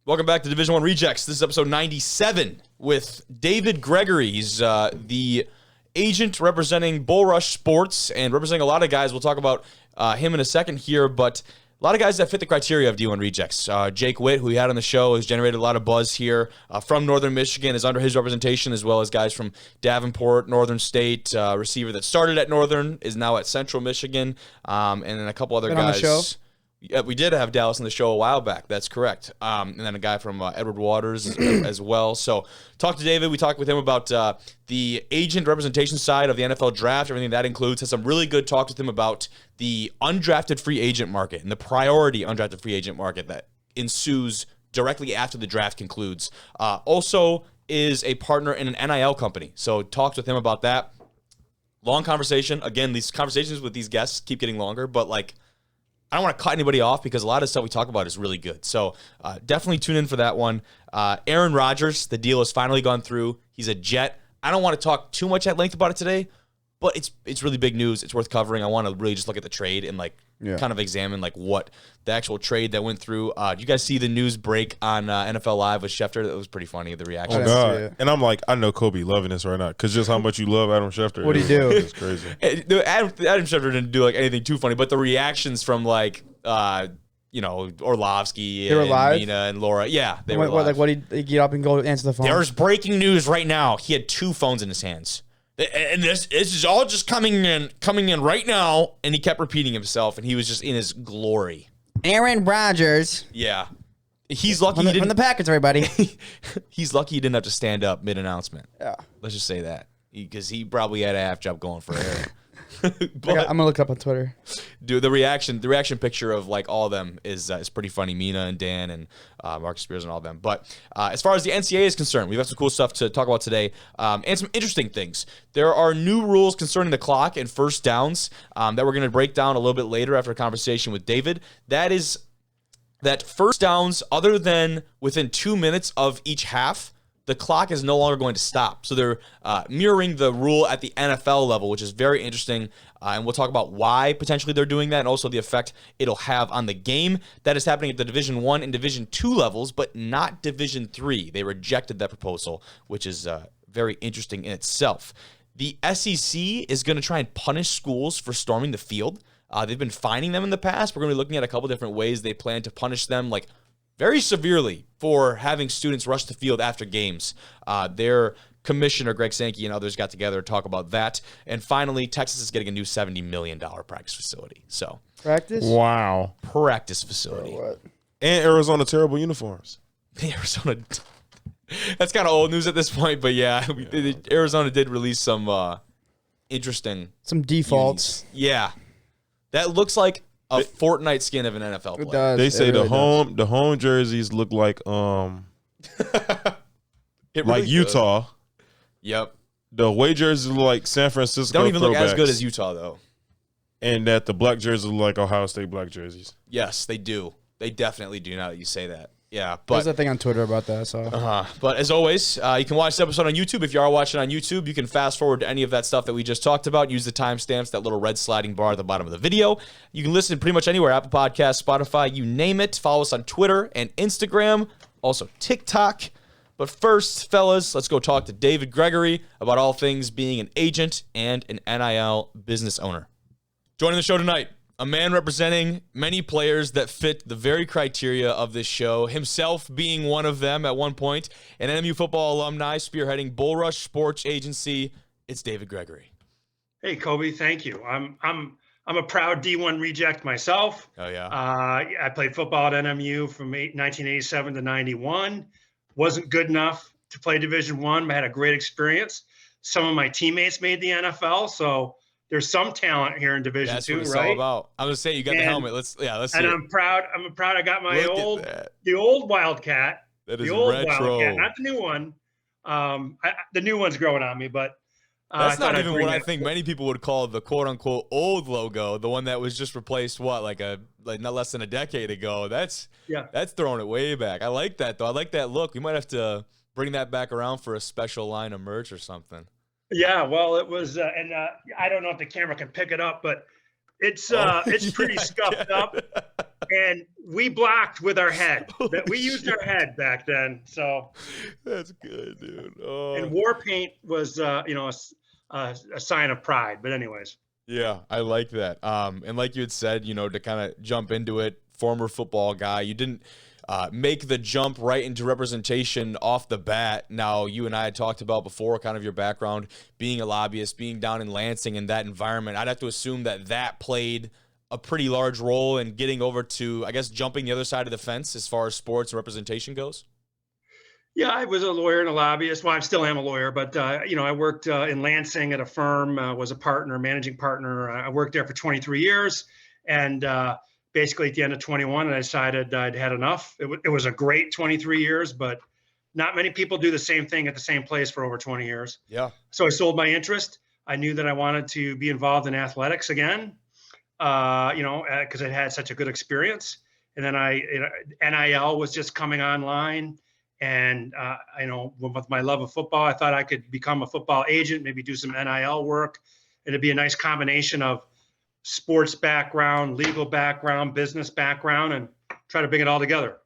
Welcome back to Division I Rejects. This is episode 97 with David Gregory. He's the agent representing Bullrush Sports and representing a lot of guys. We'll talk about him in a second here, but a lot of guys that fit the criteria of D1 Rejects. Jake Witt, who we had on the show, has generated a lot of buzz here from Northern Michigan, is under his representation, as well as guys from Davenport, Northern State, receiver that started at Northern, is now at Central Michigan, and then a couple other guys. On the show? Yeah, we did have Dallas on the show a while back. That's correct. And then a guy from Edward Waters as well. So talked to David. We talked with him about the agent representation side of the NFL draft, everything that includes. Had some really good talks with him about the undrafted free agent market and the priority undrafted free agent market that ensues directly after the draft concludes. Also is a partner in an NIL company. So talked with him about that. Long conversation. Again, these conversations with these guests keep getting longer, but I don't want to cut anybody off because a lot of the stuff we talk about is really good. So definitely tune in for that one. Aaron Rodgers, the deal has finally gone through. He's a Jet. I don't want to talk too much at length about it today, but it's really big news. It's worth covering. I want to really just look at the trade and kind of examine what the actual trade that went through. Do you guys see the news break on NFL Live with Schefter? That was pretty funny, the reaction. Oh, God. And I'm like, I know Kobe loving this right now because just how much you love Adam Schefter. What'd he do? It's crazy. Adam Schefter didn't do anything too funny, but the reactions from Orlovsky and Mina and Laura. Yeah, they were live. What he get up and go answer the phone? There's breaking news right now. He had two phones in his hands. And this is all just coming in right now. And he kept repeating himself, and he was just in his glory. Aaron Rodgers. Yeah. He's lucky from the Packers, everybody. He's lucky he didn't have to stand up mid-announcement. Yeah. Let's just say that. Because he probably had a half job going for Aaron. I'm gonna look it up on Twitter. Dude, the reaction picture of all of them is pretty funny. Mina and Dan and Marcus Spears and all of them. But as far as the NCAA is concerned, we've got some cool stuff to talk about today and some interesting things. There are new rules concerning the clock and first downs that we're going to break down a little bit later after a conversation with David. That is that first downs other than within 2 minutes of each half, the clock is no longer going to stop. So they're mirroring the rule at the NFL level, which is very interesting. And we'll talk about why potentially they're doing that and also the effect it'll have on the game. That is happening at the Division I and Division II levels, but not Division III. They rejected that proposal, which is very interesting in itself. The SEC is going to try and punish schools for storming the field. They've been fining them in the past. We're going to be looking at a couple different ways they plan to punish them, very severely for having students rush the field after games. Their commissioner, Greg Sankey, and others got together to talk about that. And finally, Texas is getting a new $70 million practice facility. So Practice? Wow. Practice facility. What? And Arizona terrible uniforms. Arizona. That's kind of old news at this point, but yeah, Arizona did release some interesting. Some defaults. Unis. Yeah. That looks like a Fortnite skin of an NFL player. It does. They say really the home jerseys look like Utah. Yep. The away jerseys look like San Francisco. Don't even look as throwbacks. good as Utah though. And that the black jerseys look like Ohio State black jerseys. Yes, they do. They definitely do now that you say that. Yeah, but there's a thing on Twitter about that. So, But as always, you can watch this episode on YouTube. If you are watching on YouTube, you can fast forward to any of that stuff that we just talked about. Use the timestamps, that little red sliding bar at the bottom of the video. You can listen pretty much anywhere, Apple Podcasts, Spotify, you name it. Follow us on Twitter and Instagram, also TikTok. But first, fellas, let's go talk to David Gregory about all things being an agent and an NIL business owner. Joining the show tonight, a man representing many players that fit the very criteria of this show, himself being one of them at one point, an NMU football alumni spearheading Bullrush Sports Agency. It's David Gregory. Hey, Kobe, thank you. I'm a proud D1 reject myself. Oh, yeah. I played football at NMU from 1987 to 91. Wasn't good enough to play Division I. I had a great experience. Some of my teammates made the NFL, so there's some talent here in Division That's II, what it's right? all about. I was saying you got the helmet. Let's see. And I'm proud. I'm proud. I got my the old Wildcat. That is the old retro. Wildcat, not the new one. The new one's growing on me, but that's not even what I think many people would call the quote unquote old logo. The one that was just replaced like not less than a decade ago. That's throwing it way back. I like that though. I like that look. We might have to bring that back around for a special line of merch or something. Yeah, well, it was, and I don't know if the camera can pick it up, but it's pretty scuffed up. And we blocked with our head. We used our head back then. So that's good, dude. And war paint was, a sign of pride. But anyways. Yeah, I like that. And like you had said, to kind of jump into it, former football guy, you didn't make the jump right into representation off the bat. Now, you and I had talked about before kind of your background, being a lobbyist, being down in Lansing in that environment. I'd have to assume that played a pretty large role in getting over to, I guess, jumping the other side of the fence as far as sports and representation goes. Yeah, I was a lawyer and a lobbyist. Well, I still am a lawyer, but I worked in Lansing at a firm, was a partner, managing partner. I worked there for 23 years, and basically at the end of 21, I decided I'd had enough. It was a great 23 years, but not many people do the same thing at the same place for over 20 years. Yeah. So I sold my interest. I knew that I wanted to be involved in athletics again, because I had such a good experience. And then NIL was just coming online. And, with my love of football, I thought I could become a football agent, maybe do some NIL work. And it'd be a nice combination of sports background, legal background, business background, and try to bring it all together.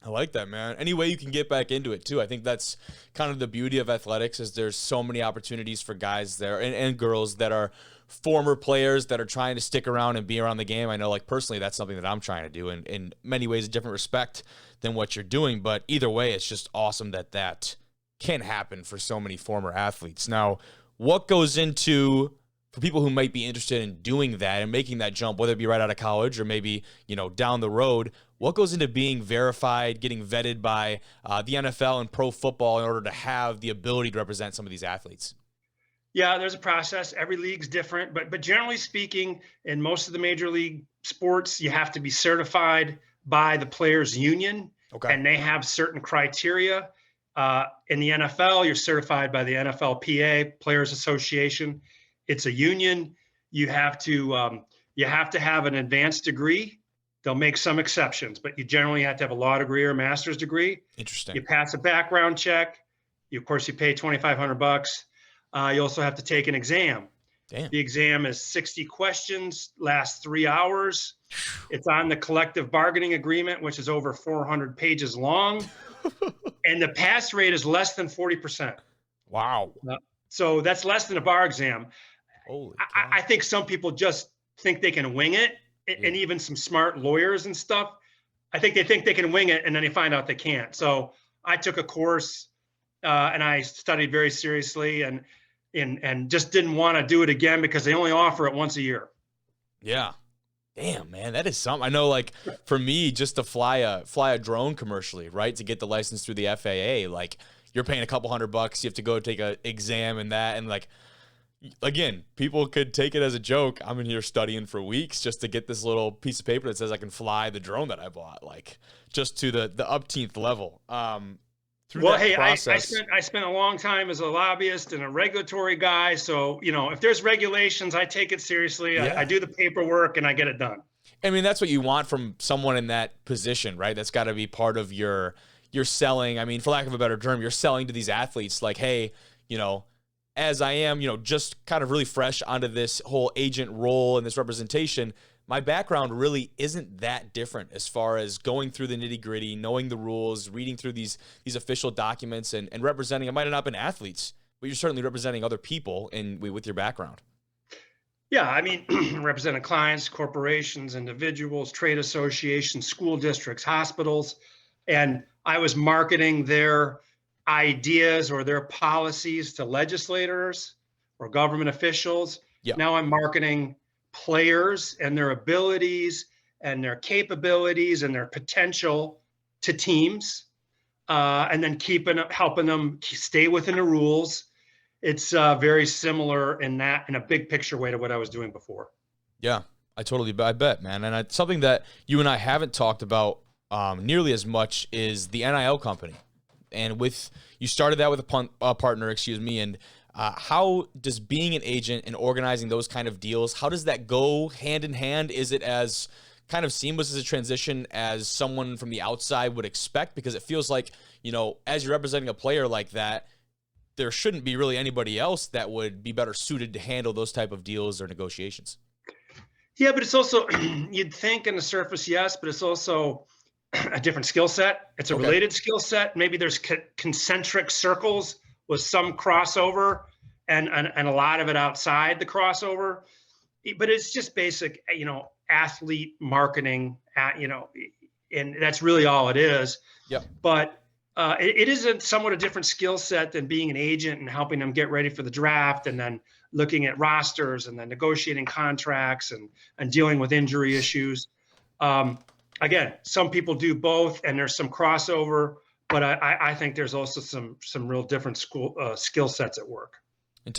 I like that, man. Any way you can get back into it, too. I think that's kind of the beauty of athletics is there's so many opportunities for guys there and girls that are former players that are trying to stick around and be around the game. I know, like, personally, that's something that I'm trying to do in many ways, a different respect than what you're doing. But either way, it's just awesome that can happen for so many former athletes. Now, what goes into, for people who might be interested in doing that and making that jump, whether it be right out of college or maybe, down the road, what goes into being verified, getting vetted by the NFL and pro football in order to have the ability to represent some of these athletes? Yeah, there's a process. Every league's different, but generally speaking, in most of the major league sports, you have to be certified by the players' union, okay, and they have certain criteria. In the NFL, you're certified by the NFLPA, Players Association. It's a union. You have to have an advanced degree. They'll make some exceptions, but you generally have to have a law degree or a master's degree. Interesting. You pass a background check. Of course, you pay $2,500. You also have to take an exam. Damn. The exam is 60 questions, lasts 3 hours. It's on the collective bargaining agreement, which is over 400 pages long. And the pass rate is less than 40%. Wow. So that's less than a bar exam. Holy I think some people just think they can wing it. Yeah. And even some smart lawyers and stuff, I think they think they can wing it, and then they find out they can't. So I took a course and I studied very seriously and just didn't want to do it again because they only offer it once a year. Yeah. Damn, man, that is something. I know, like, for me, just to fly a drone commercially, right, to get the license through the FAA, like, you're paying a couple $100. You have to go take an exam and that, and like, again, people could take it as a joke. I'm in here studying for weeks just to get this little piece of paper that says I can fly the drone that I bought, like, just to the upteenth level. Well, hey, I spent a long time as a lobbyist and a regulatory guy. So, if there's regulations, I take it seriously. Yeah. I do the paperwork and I get it done. I mean, that's what you want from someone in that position, right? That's got to be part of your selling. I mean, for lack of a better term, you're selling to these athletes like, hey, as I am, just kind of really fresh onto this whole agent role and this representation, my background really isn't that different as far as going through the nitty-gritty, knowing the rules, reading through these official documents, and representing. It might have not been athletes, but you're certainly representing other people with your background. Yeah, I mean, representing clients, corporations, individuals, trade associations, school districts, hospitals, and I was marketing their ideas or their policies to legislators or government officials. Yeah. Now I'm marketing players and their abilities and their capabilities and their potential to teams, and then helping them stay within the rules. It's very similar in a big picture way to what I was doing before. Yeah, I bet, man. And it's something that you and I haven't talked about nearly as much is the NIL company. And you started that with a partner, and how does being an agent and organizing those kind of deals, how does that go hand in hand? Is it as kind of seamless as a transition as someone from the outside would expect? Because it feels like, as you're representing a player like that, there shouldn't be really anybody else that would be better suited to handle those type of deals or negotiations. Yeah, but it's also, you'd think on the surface, yes, but it's also a different skill set. It's a Okay. related skill set. Maybe there's concentric circles with some crossover and a lot of it outside the crossover. But it's just basic, athlete marketing, and that's really all it is. Yep. But it is a somewhat a different skill set than being an agent and helping them get ready for the draft, and then looking at rosters, and then negotiating contracts, and dealing with injury issues. Again, some people do both, and there's some crossover, but I think there's also some real different skill sets at work. And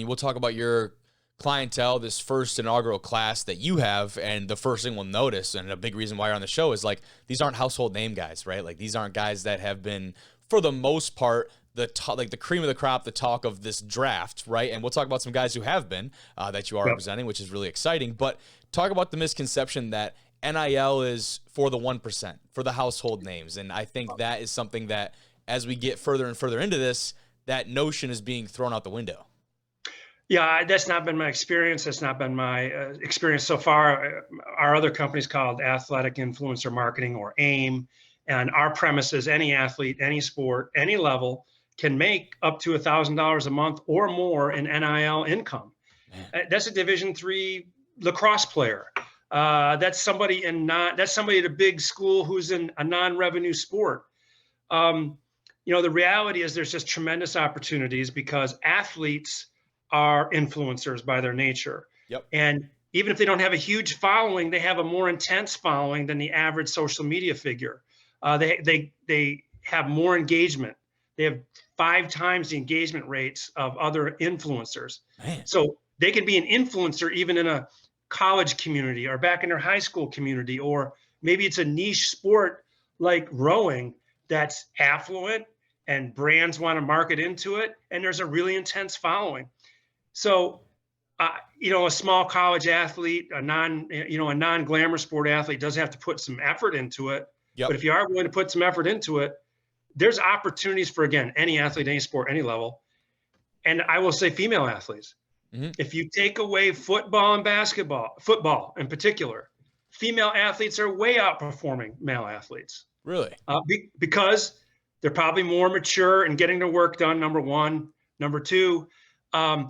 we'll talk about your clientele, this first inaugural class that you have, and the first thing we'll notice, and a big reason why you're on the show, is like these aren't household name guys, right? Like these aren't guys that have been, for the most part, like the cream of the crop, the talk of this draft, right? And we'll talk about some guys who have been that you are representing, which is really exciting. But talk about the misconception that NIL is for the 1%, for the household names. And I think that is something that, as we get further and further into this, that notion is being thrown out the window. Yeah, that's not been my experience. That's not been my experience so far. Our other company's called Athletic Influencer Marketing, or AIM. And our premise is any athlete, any sport, any level can make up to $1,000 a month or more in NIL income. That's a Division III lacrosse player. That's somebody at a big school who's in a non-revenue sport. The reality is there's just tremendous opportunities because athletes are influencers by their nature. Yep. And even if they don't have a huge following, they have a more intense following than the average social media figure. They have more engagement. They have 5 times the engagement rates of other influencers. Man. So they can be an influencer even in a college community or back in their high school community, or maybe it's a niche sport like rowing that's affluent and brands want to market into it, and there's a really intense following. So, a small college athlete, a non-glamour sport athlete does have to put some effort into it. Yep. But if you are willing to put some effort into it, there's opportunities for, again, any athlete, any sport, any level. And I will say female athletes. Mm-hmm. If you take away football and basketball, football in particular, female athletes are way outperforming male athletes. Really? Because they're probably more mature and getting their work done, number one. Number two, younger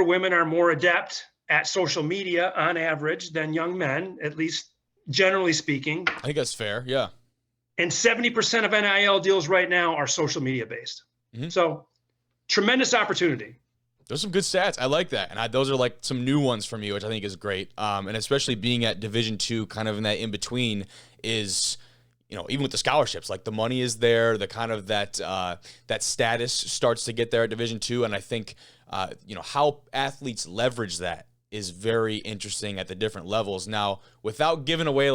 women are more adept at social media on average than young men, at least generally speaking. I think that's fair. Yeah. And 70% of NIL deals right now are social media based. Mm-hmm. So tremendous opportunity. Those are some good stats. I like that. And those are like some new ones from you, which I think is great. And especially being at Division II, kind of in that in between is, even with the scholarships, like the money is there, the kind of that status starts to get there at Division II. And I think, how athletes leverage that is very interesting at the different levels. Now, without giving away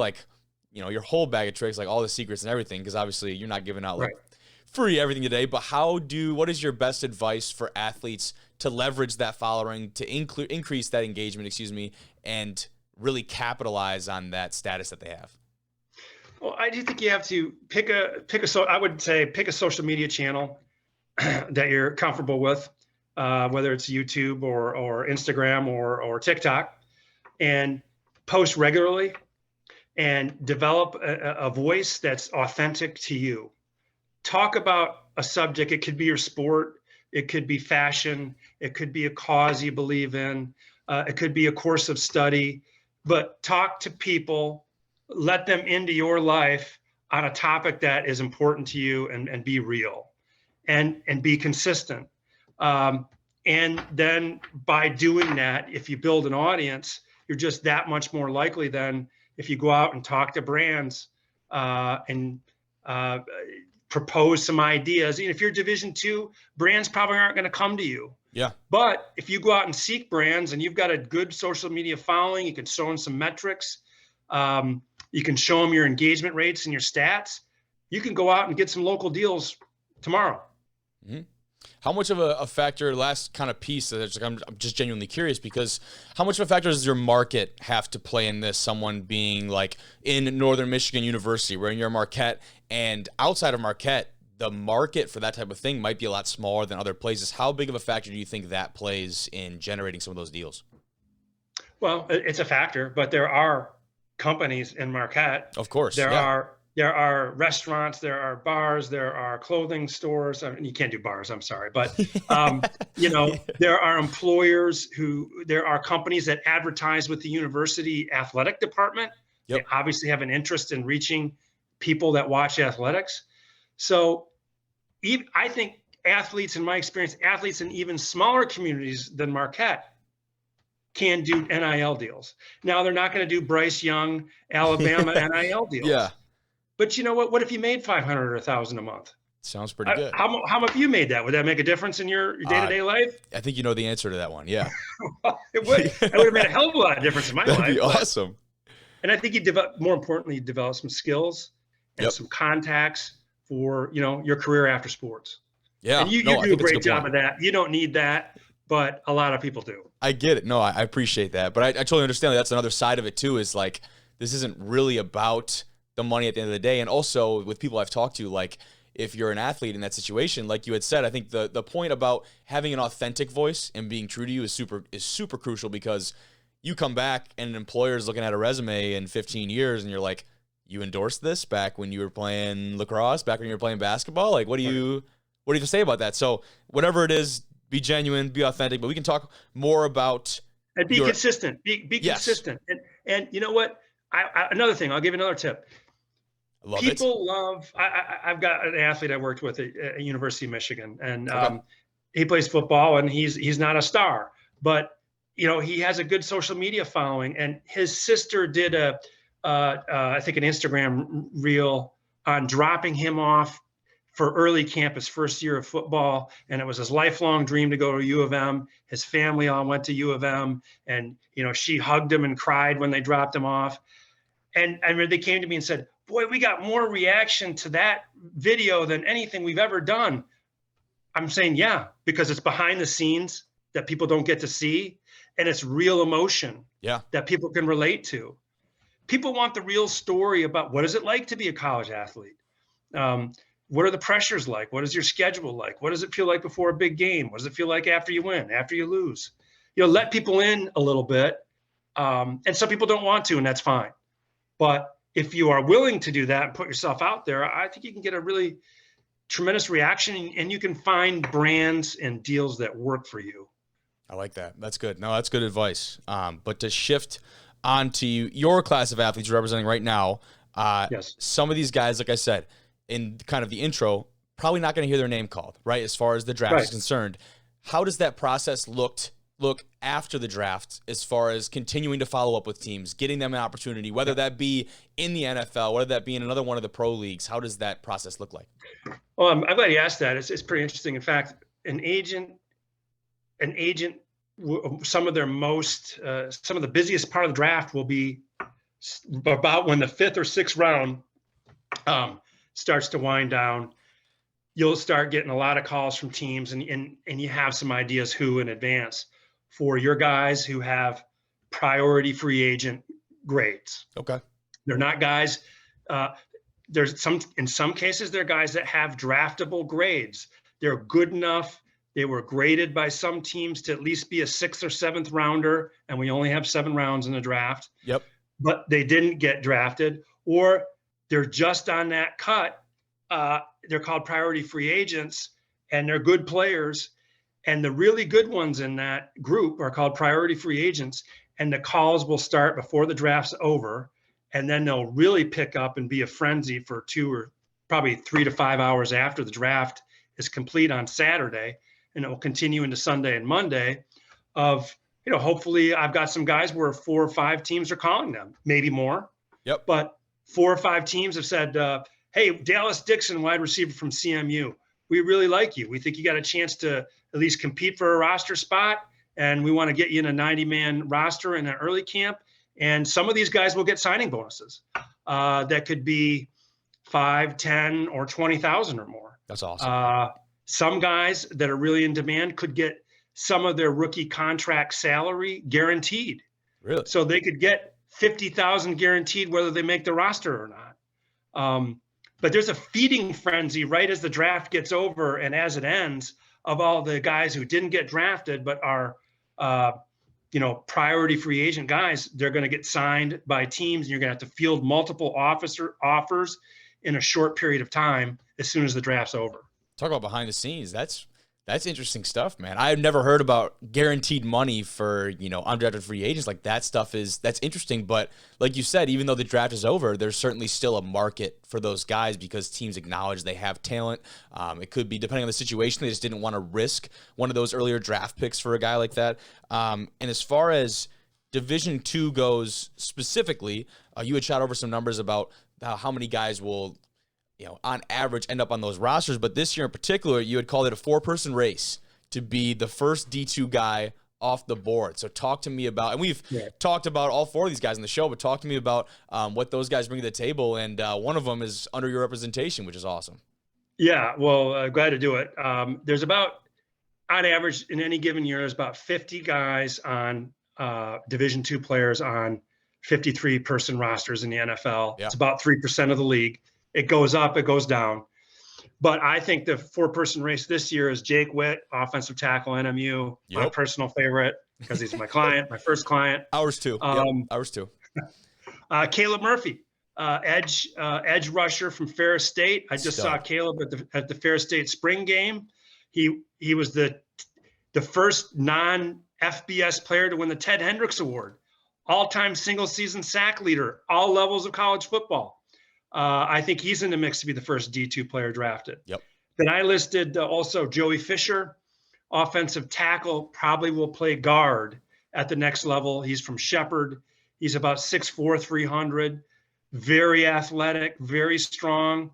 your whole bag of tricks, like all the secrets and everything, because obviously you're not giving out free everything today, but what is your best advice for athletes to leverage that following, to increase that engagement, and really capitalize on that status that they have? Well, I do think you have to pick a social media channel that you're comfortable with, whether it's YouTube or Instagram or TikTok, and post regularly and develop a voice that's authentic to you. Talk about a subject. It could be your sport. It could be fashion. It could be a cause you believe in. It could be a course of study. But talk to people. Let them into your life on a topic that is important to you, and be real and be consistent. And then by doing that, if you build an audience, you're just that much more likely than if you go out and talk to brands and propose some ideas. And if you're Division II, brands probably aren't going to come to you. Yeah. But if you go out and seek brands and you've got a good social media following, you can show them some metrics. You can show them your engagement rates and your stats. You can go out and get some local deals tomorrow. Mm-hmm. How much of a factor, last kind of piece, I'm just genuinely curious, because how much of a factor does your market have to play in this? Someone being like in Northern Michigan University, where you're Marquette, and outside of Marquette, the market for that type of thing might be a lot smaller than other places. How big of a factor do you think that plays in generating some of those deals? Well, it's a factor, but there are companies in Marquette. Of course, There yeah. are restaurants, there are bars, there are clothing stores. I mean, you can't do bars, I'm sorry, but there are employers there are companies that advertise with the university athletic department. Yep. They obviously have an interest in reaching people that watch athletics. So I think athletes, in my experience, athletes in even smaller communities than Marquette can do NIL deals. Now they're not going to do Bryce Young, Alabama NIL deals. Yeah. But you know what? What if you made 500 or 1,000 a month? Sounds pretty good. How much you made that? Would that make a difference in your day-to-day life? I think you know the answer to that one. Yeah. It would. It would have made a hell of a lot of difference in my life. That'd be awesome. And I think more importantly, you develop some skills and some contacts for, your career after sports. Yeah. And you do a great job of that. You don't need that, but a lot of people do. I get it. No, I appreciate that. But I totally understand that's another side of it too, is like, this isn't really about the money at the end of the day. And also with people I've talked to, like, if you're an athlete in that situation, like you had said, I think the point about having an authentic voice and being true to you is super crucial, because you come back and an employer is looking at a resume in 15 years and you're like, you endorsed this back when you were playing lacrosse, back when you were playing basketball? Like, what do you have to say about that? So whatever it is, be genuine, be authentic, but we can talk more about and be consistent. Be consistent. And you know what? Another thing, I'll give you another tip. People love. I've got an athlete I worked with at University of Michigan, and he plays football, and he's not a star, but he has a good social media following, and his sister did I think an Instagram reel on dropping him off for early camp, his first year of football, and it was his lifelong dream to go to U of M. His family all went to U of M, and she hugged him and cried when they dropped him off. And I mean, they came to me and said, "Boy, we got more reaction to that video than anything we've ever done." I'm saying, yeah, because it's behind the scenes that people don't get to see, and it's real emotion that people can relate to. People want the real story about what is it like to be a college athlete. What are the pressures like? What is your schedule like? What does it feel like before a big game? What does it feel like after you win, after you lose? Let people in a little bit. And some people don't want to, and that's fine. But if you are willing to do that and put yourself out there, I think you can get a really tremendous reaction, and you can find brands and deals that work for you. I like that. That's good. No, that's good advice. But to shift onto your class of athletes you're representing right now, some of these guys, like I said, in kind of the intro, probably not going to hear their name called, right? As far as the draft is concerned, how does that process look after the draft, as far as continuing to follow up with teams, getting them an opportunity, whether that be in the NFL, whether that be in another one of the pro leagues? How does that process look like? Well, I'm glad you asked that. It's pretty interesting. In fact, an agent, some of the busiest part of the draft will be about when the 5th or 6th round starts to wind down. You'll start getting a lot of calls from teams, and you have some ideas who in advance for your guys who have priority free agent grades. Okay. They're not guys. In some cases, they're guys that have draftable grades. They're good enough. They were graded by some teams to at least be a 6th or 7th rounder, and we only have 7 rounds in the draft. Yep. But they didn't get drafted, or they're just on that cut. They're called priority free agents, and they're good players. And the really good ones in that group are called priority free agents. And the calls will start before the draft's over. And then they'll really pick up and be a frenzy for 2 or probably 3 to 5 hours after the draft is complete on Saturday. And it will continue into Sunday and Monday of, hopefully I've got some guys where 4 or 5 teams are calling them, maybe more. Yep. But 4 or 5 teams have said, hey, Dallas Dixon, wide receiver from CMU, we really like you. We think you got a chance to at least compete for a roster spot, and we want to get you in a 90-man roster in an early camp. And some of these guys will get signing bonuses that could be 5, 10, or 20,000 or more. That's awesome. Some guys that are really in demand could get some of their rookie contract salary guaranteed. Really? So they could get 50,000 guaranteed whether they make the roster or not. But there's a feeding frenzy right as the draft gets over and as it ends of all the guys who didn't get drafted but are priority free agent guys, they're going to get signed by teams, and you're going to have to field multiple offers in a short period of time as soon as the draft's over. Talk about behind the scenes. That's interesting stuff, man. I've never heard about guaranteed money for, undrafted free agents. Like that's interesting. But like you said, even though the draft is over, there's certainly still a market for those guys because teams acknowledge they have talent. It could be, depending on the situation, they just didn't want to risk one of those earlier draft picks for a guy like that. And as far as Division II goes specifically, you had shot over some numbers about how many guys will, on average end up on those rosters. But this year in particular, you had called it a 4-person race to be the first D2 guy off the board. So talk to me about, and we've talked about all 4 of these guys in the show, but talk to me about what those guys bring to the table. And one of them is under your representation, which is awesome. Yeah, well, glad to do it. There's about, on average, in any given year, there's about 50 guys on Division II players on 53-person rosters in the NFL. Yeah. It's about 3% of the league. It goes up, it goes down. But I think the 4-person race this year is Jake Witt, offensive tackle, NMU, my personal favorite because he's my client, my first client. Ours too. Ours too. Caleb Murphy, edge rusher from Ferris State. I just saw Caleb at the Ferris State spring game. He was the first non-FBS player to win the Ted Hendricks Award, all-time single-season sack leader, all levels of college football. I think he's in the mix to be the first D2 player drafted. Yep. Then I listed also Joey Fisher, offensive tackle, probably will play guard at the next level. He's from Shepherd. He's about 6'4", 300, very athletic, very strong.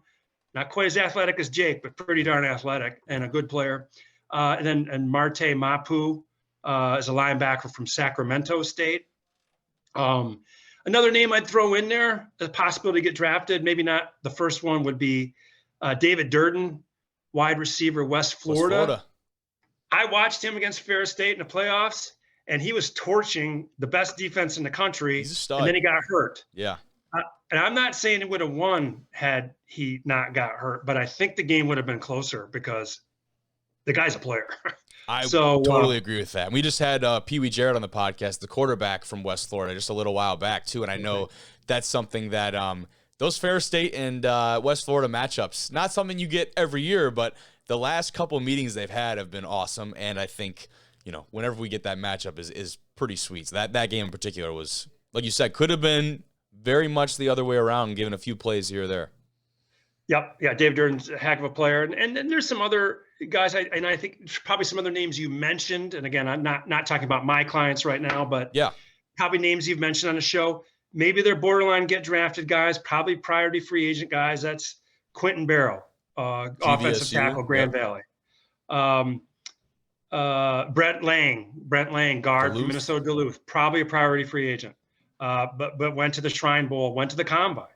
Not quite as athletic as Jake, but pretty darn athletic and a good player. And Marte Mapu is a linebacker from Sacramento State. Another name I'd throw in there, the possibility to get drafted, maybe not the first one, would be David Durden, wide receiver, West Florida. I watched him against Ferris State in the playoffs, and he was torching the best defense in the country. He's a stud. And then he got hurt. Yeah. And I'm not saying it would have won had he not got hurt, but I think the game would have been closer because the guy's a player. I totally agree with that. And we just had Pee Wee Jarrett on the podcast, the quarterback from West Florida, just a little while back too. And I know that's something that those Ferris State and West Florida matchups, not something you get every year, but the last couple meetings they've had have been awesome. And I think, whenever we get that matchup is pretty sweet. So that game in particular was, like you said, could have been very much the other way around, given a few plays here or there. Yep. Yeah. David Durden's a heck of a player. And there's some other guys, I think probably some other names you mentioned. And again, I'm not talking about my clients right now, but probably names you've mentioned on the show. Maybe they're borderline get drafted guys, probably priority free agent guys. That's Quentin Barrow, offensive tackle, Grand Valley. Brent Lang, guard from Minnesota Duluth, probably a priority free agent, but went to the Shrine Bowl, went to the Combine.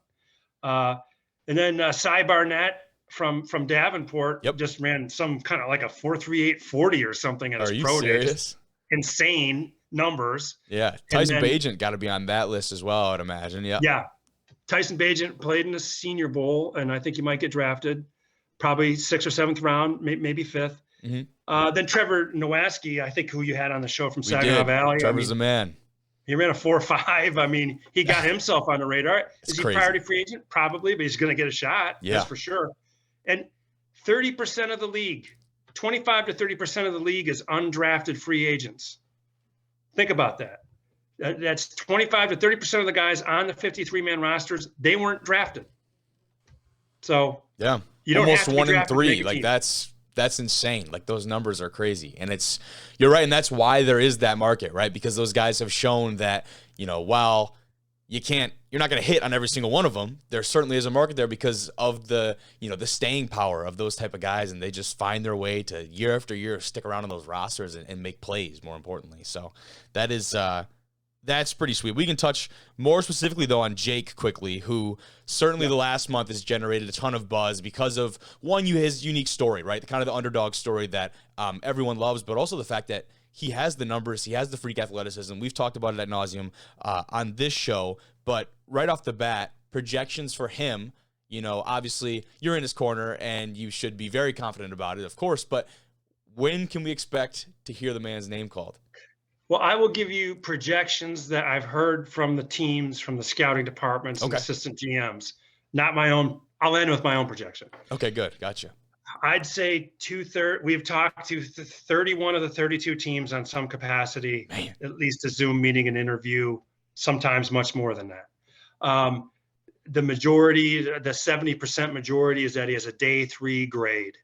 And then Cy Barnett from Davenport just ran some kind of like a 4.38 40 or something at his pro days. Insane numbers. Yeah. Tyson Bagent got to be on that list as well, I would imagine. Yeah. Yeah. Tyson Bagent played in the Senior Bowl, and I think he might get drafted probably 6th or 7th round, maybe 5th. Mm-hmm. Then Trevor Nowaski, I think, who you had on the show from Saginaw Valley. Trevor's the man. He ran a 4.5. I mean, he got himself on the radar. Is he crazy. Priority free agent? Probably, but he's going to get a shot. Yeah. That's for sure. And 30% of the league, 25 to 30% of the league is undrafted free agents. Think about that. That's 25 to 30% of the guys on the 53-man rosters. They weren't drafted. So yeah, you don't almost have to 1 in 3. Like that's insane. Like those numbers are crazy. And you're right. And that's why there is that market, right? Because those guys have shown that, while you're not going to hit on every single one of them, there certainly is a market there because of the staying power of those type of guys. And they just find their way to year after year, stick around on those rosters and make plays, more importantly. So that's pretty sweet. We can touch more specifically, though, on Jake quickly, who certainly the last month has generated a ton of buzz because of, his unique story, right? The kind of the underdog story that everyone loves, but also the fact that he has the numbers, he has the freak athleticism. We've talked about it ad nauseum on this show, but right off the bat, projections for him, obviously you're in his corner and you should be very confident about it, of course, but when can we expect to hear the man's name called? Well, I will give you projections that I've heard from the teams, from the scouting departments and Okay. assistant GMs, not my own. I'll end with my own projection. Okay, good. Gotcha. I'd say 2/3. We've talked to 31 of the 32 teams on some capacity, Man. at least a Zoom meeting, an interview, sometimes much more than that. The majority, the 70% majority, is that he has a day 3 grade.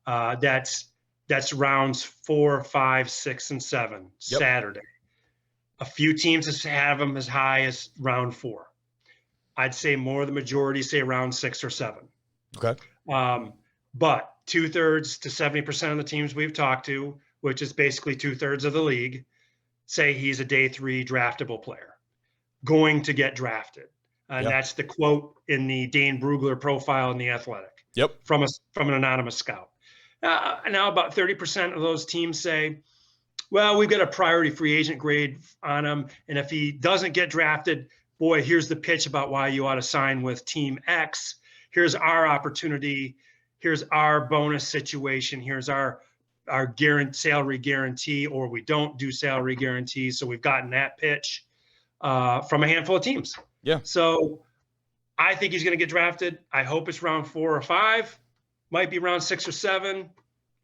That's rounds 4, 5, 6, and 7 Yep. Saturday. A few teams have him as high as round 4. I'd say more of the majority say round 6 or 7. Okay. But 2/3 to 70% of the teams we've talked to, which is basically 2/3 of the league, say he's a day 3 draftable player, going to get drafted. And Yeah. that's the quote in the Dane Brugler profile in The Athletic. Yep. From an anonymous scout. Now about 30% of those teams say, well, we've got a priority free agent grade on him. And if he doesn't get drafted, boy, here's the pitch about why you ought to sign with Team X. Here's our opportunity. Here's our bonus situation. Here's our salary guarantee, or we don't do salary guarantees. So we've gotten that pitch from a handful of teams. Yeah. So I think he's going to get drafted. I hope it's round 4 or 5, might be round 6 or 7.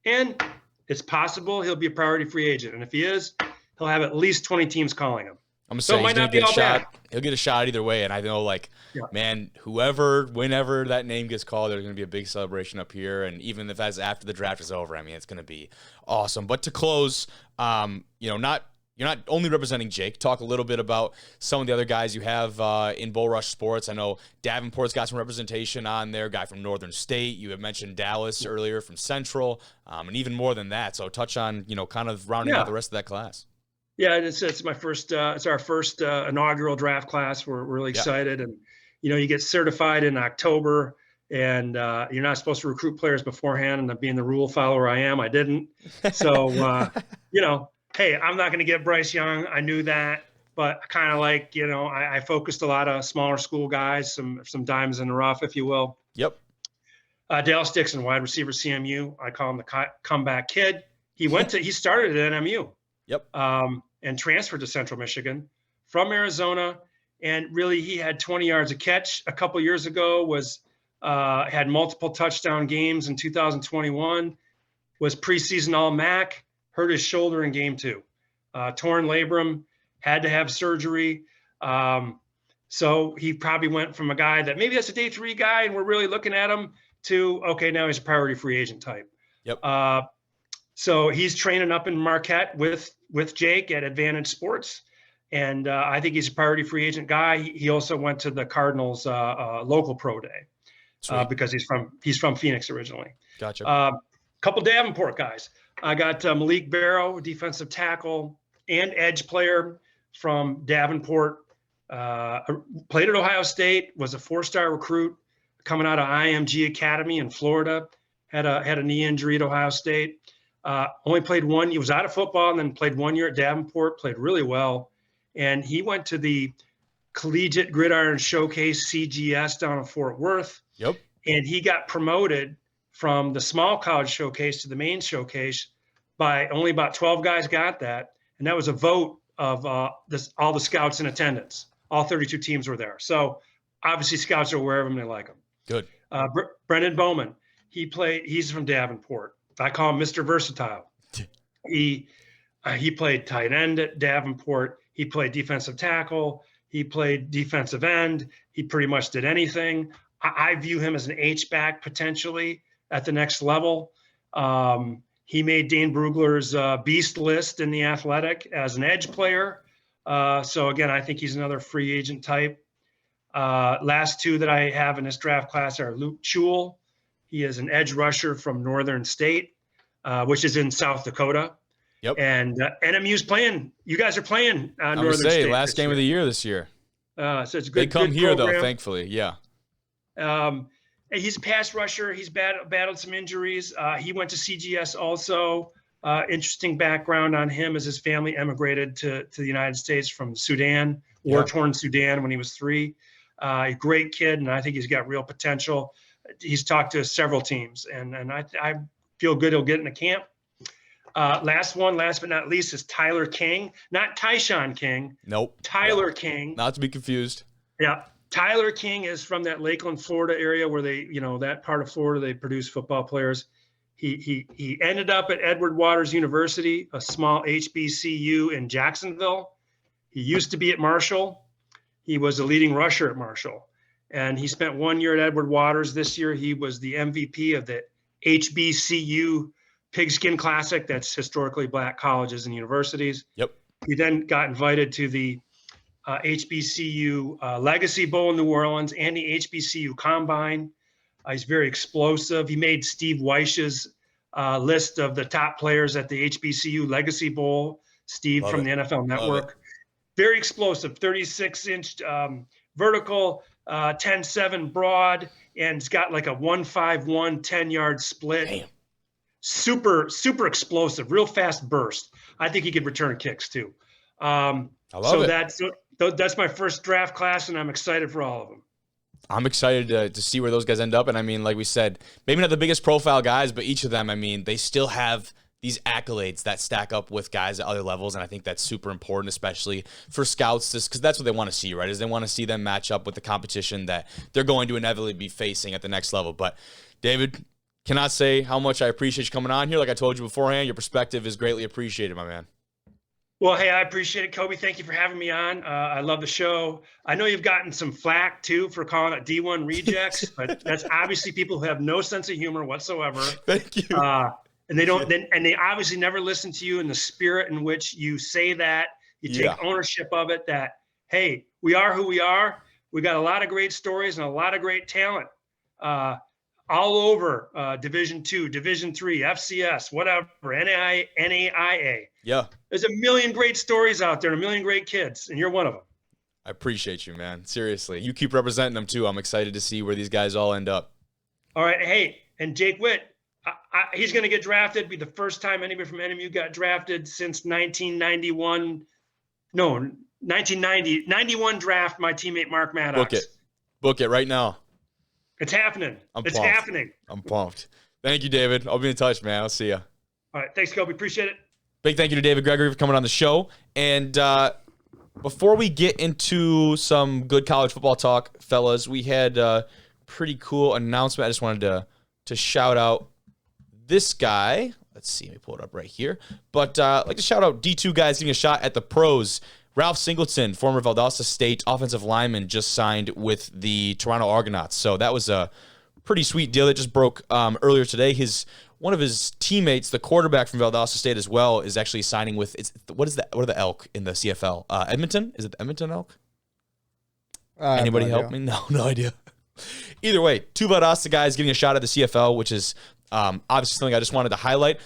And it's possible he'll be a priority free agent. And if he is, he'll have at least 20 teams calling him. I'm So it saying might he's gonna not be get a all shot. bad. He'll get a shot either way, and I know, like, Yeah. man, whenever that name gets called, there's gonna be a big celebration up here, and even if that's after the draft is over, I mean, it's gonna be awesome. But to close, you're not only representing Jake. Talk a little bit about some of the other guys you have in Bullrush Sports. I know Davenport's got some representation on there. Guy from Northern State. You had mentioned Dallas earlier from Central, and even more than that. So touch on kind of rounding out the rest of that class. Yeah, it's my first. It's our first inaugural draft class. We're really excited, and you get certified in October, and you're not supposed to recruit players beforehand. And being the rule follower I am, I didn't. So hey, I'm not going to get Bryce Young. I knew that, but kind of like I focused a lot of smaller school guys, some diamonds in the rough, if you will. Yep. Dallas Dixon, wide receiver, CMU. I call him the comeback kid. He started at NMU. Yep. And transferred to Central Michigan from Arizona. And really, he had 20 yards a catch a couple years ago, had multiple touchdown games in 2021, was preseason All-MAC, hurt his shoulder in game 2. Torn labrum, had to have surgery. So he probably went from a guy that maybe that's a day 3 guy and we're really looking at him to, okay, now he's a priority free agent type. Yep. So he's training up in Marquette with Jake at Advantage Sports, and I think he's a priority free agent guy. He also went to the Cardinals local pro day because he's from Phoenix originally. Gotcha. Couple Davenport guys. I got Malik Barrow, defensive tackle and edge player from Davenport. Played at Ohio State, was a 4-star recruit coming out of IMG Academy in Florida. Had a knee injury at Ohio State. Only played one. He was out of football and then played 1 year at Davenport, played really well. And he went to the Collegiate Gridiron Showcase, CGS, down in Fort Worth. Yep. And he got promoted from the small college showcase to the main showcase by only about 12 guys got that. And that was a vote of all the scouts in attendance. All 32 teams were there. So obviously scouts are aware of him. They like him. Good. Brendan Bowman, he's from Davenport. I call him Mr. Versatile. He played tight end at Davenport. He played defensive tackle. He played defensive end. He pretty much did anything. I view him as an H-back potentially at the next level. He made Dane Brugler's beast list in The Athletic as an edge player. So again, I think he's another free agent type. Last 2 that I have in this draft class are Luke Chewell. He is an edge rusher from Northern State, which is in South Dakota. Yep. And NMU's playing. You guys are playing I Northern would say State. last game of the year this year. So it's a good. They come good here program. though, thankfully. Yeah. And he's a pass rusher. He's battled some injuries. He went to CGS also. Interesting background on him as his family emigrated to the United States from Sudan, war-torn Sudan when he was 3. A great kid, and I think he's got real potential. He's talked to several teams, and I feel good he'll get in the camp. Last but not least, is Tyler King, not Tyshawn King. Nope. Tyler King. Not to be confused. Yeah. Tyler King is from that Lakeland, Florida area where they, that part of Florida, they produce football players. He ended up at Edward Waters University, a small HBCU in Jacksonville. He used to be at Marshall. He was a leading rusher at Marshall. And he spent 1 year at Edward Waters. This year, he was the MVP of the HBCU Pigskin Classic. That's historically black colleges and universities. Yep. He then got invited to the HBCU Legacy Bowl in New Orleans and the HBCU Combine. He's very explosive. He made Steve Weich's list of the top players at the HBCU Legacy Bowl. Steve Love from it. the NFL Love Network. it. Very explosive, 36-inch vertical, 10-7 broad, and it's got like a 1-5-1 10-yard split. Damn. Super explosive, real fast burst. I think he could return kicks too. I love it. That's my first draft class, and I'm excited for all of them. I'm excited to see where those guys end up. And I mean, like we said, maybe not the biggest profile guys, but each of them, I mean, they still have these accolades that stack up with guys at other levels. And I think that's super important, especially for scouts, because that's what they want to see, right? Is they want to see them match up with the competition that they're going to inevitably be facing at the next level. But David, cannot say how much I appreciate you coming on here. Like I told you beforehand, your perspective is greatly appreciated, my man. Well, hey, I appreciate it, Kobe. Thank you for having me on. I love the show. I know you've gotten some flack too for calling it D1 rejects, but that's obviously people who have no sense of humor whatsoever. Thank you. And they don't, and they obviously never listen to you in the spirit in which you say that. You take ownership of it. That hey, we are who we are. We got a lot of great stories and a lot of great talent. All over Division II, Division III, FCS, whatever, NAIA. Yeah. There's a million great stories out there, a million great kids, and you're one of them. I appreciate you, man. Seriously. You keep representing them, too. I'm excited to see where these guys all end up. All right. Hey, and Jake Witt, he's going to get drafted, be the first time anybody from NMU got drafted since 1991. No, 1990. 91 draft, my teammate Mark Maddox. Book it right now. It's happening. It's pumped. happening. I'm pumped. Thank you, David. I'll be in touch, man. I'll see you. All right. Thanks, Kobe. Appreciate it. Big thank you to David Gregory for coming on the show. And before we get into some good college football talk, fellas, we had a pretty cool announcement. I just wanted to shout out this guy. Let's see. Let me pull it up right here. But I'd like to shout out D2 guys getting a shot at the pros. Ralph Singleton, former Valdosta State offensive lineman, just signed with the Toronto Argonauts. So that was a pretty sweet deal that just broke earlier today. One of his teammates, the quarterback from Valdosta State as well, is actually signing with what are the Elk in the CFL? Edmonton? Is it the Edmonton Elk? Anybody help me? No idea. Either way, two Valdosta guys getting a shot at the CFL, which is obviously something I just wanted to highlight.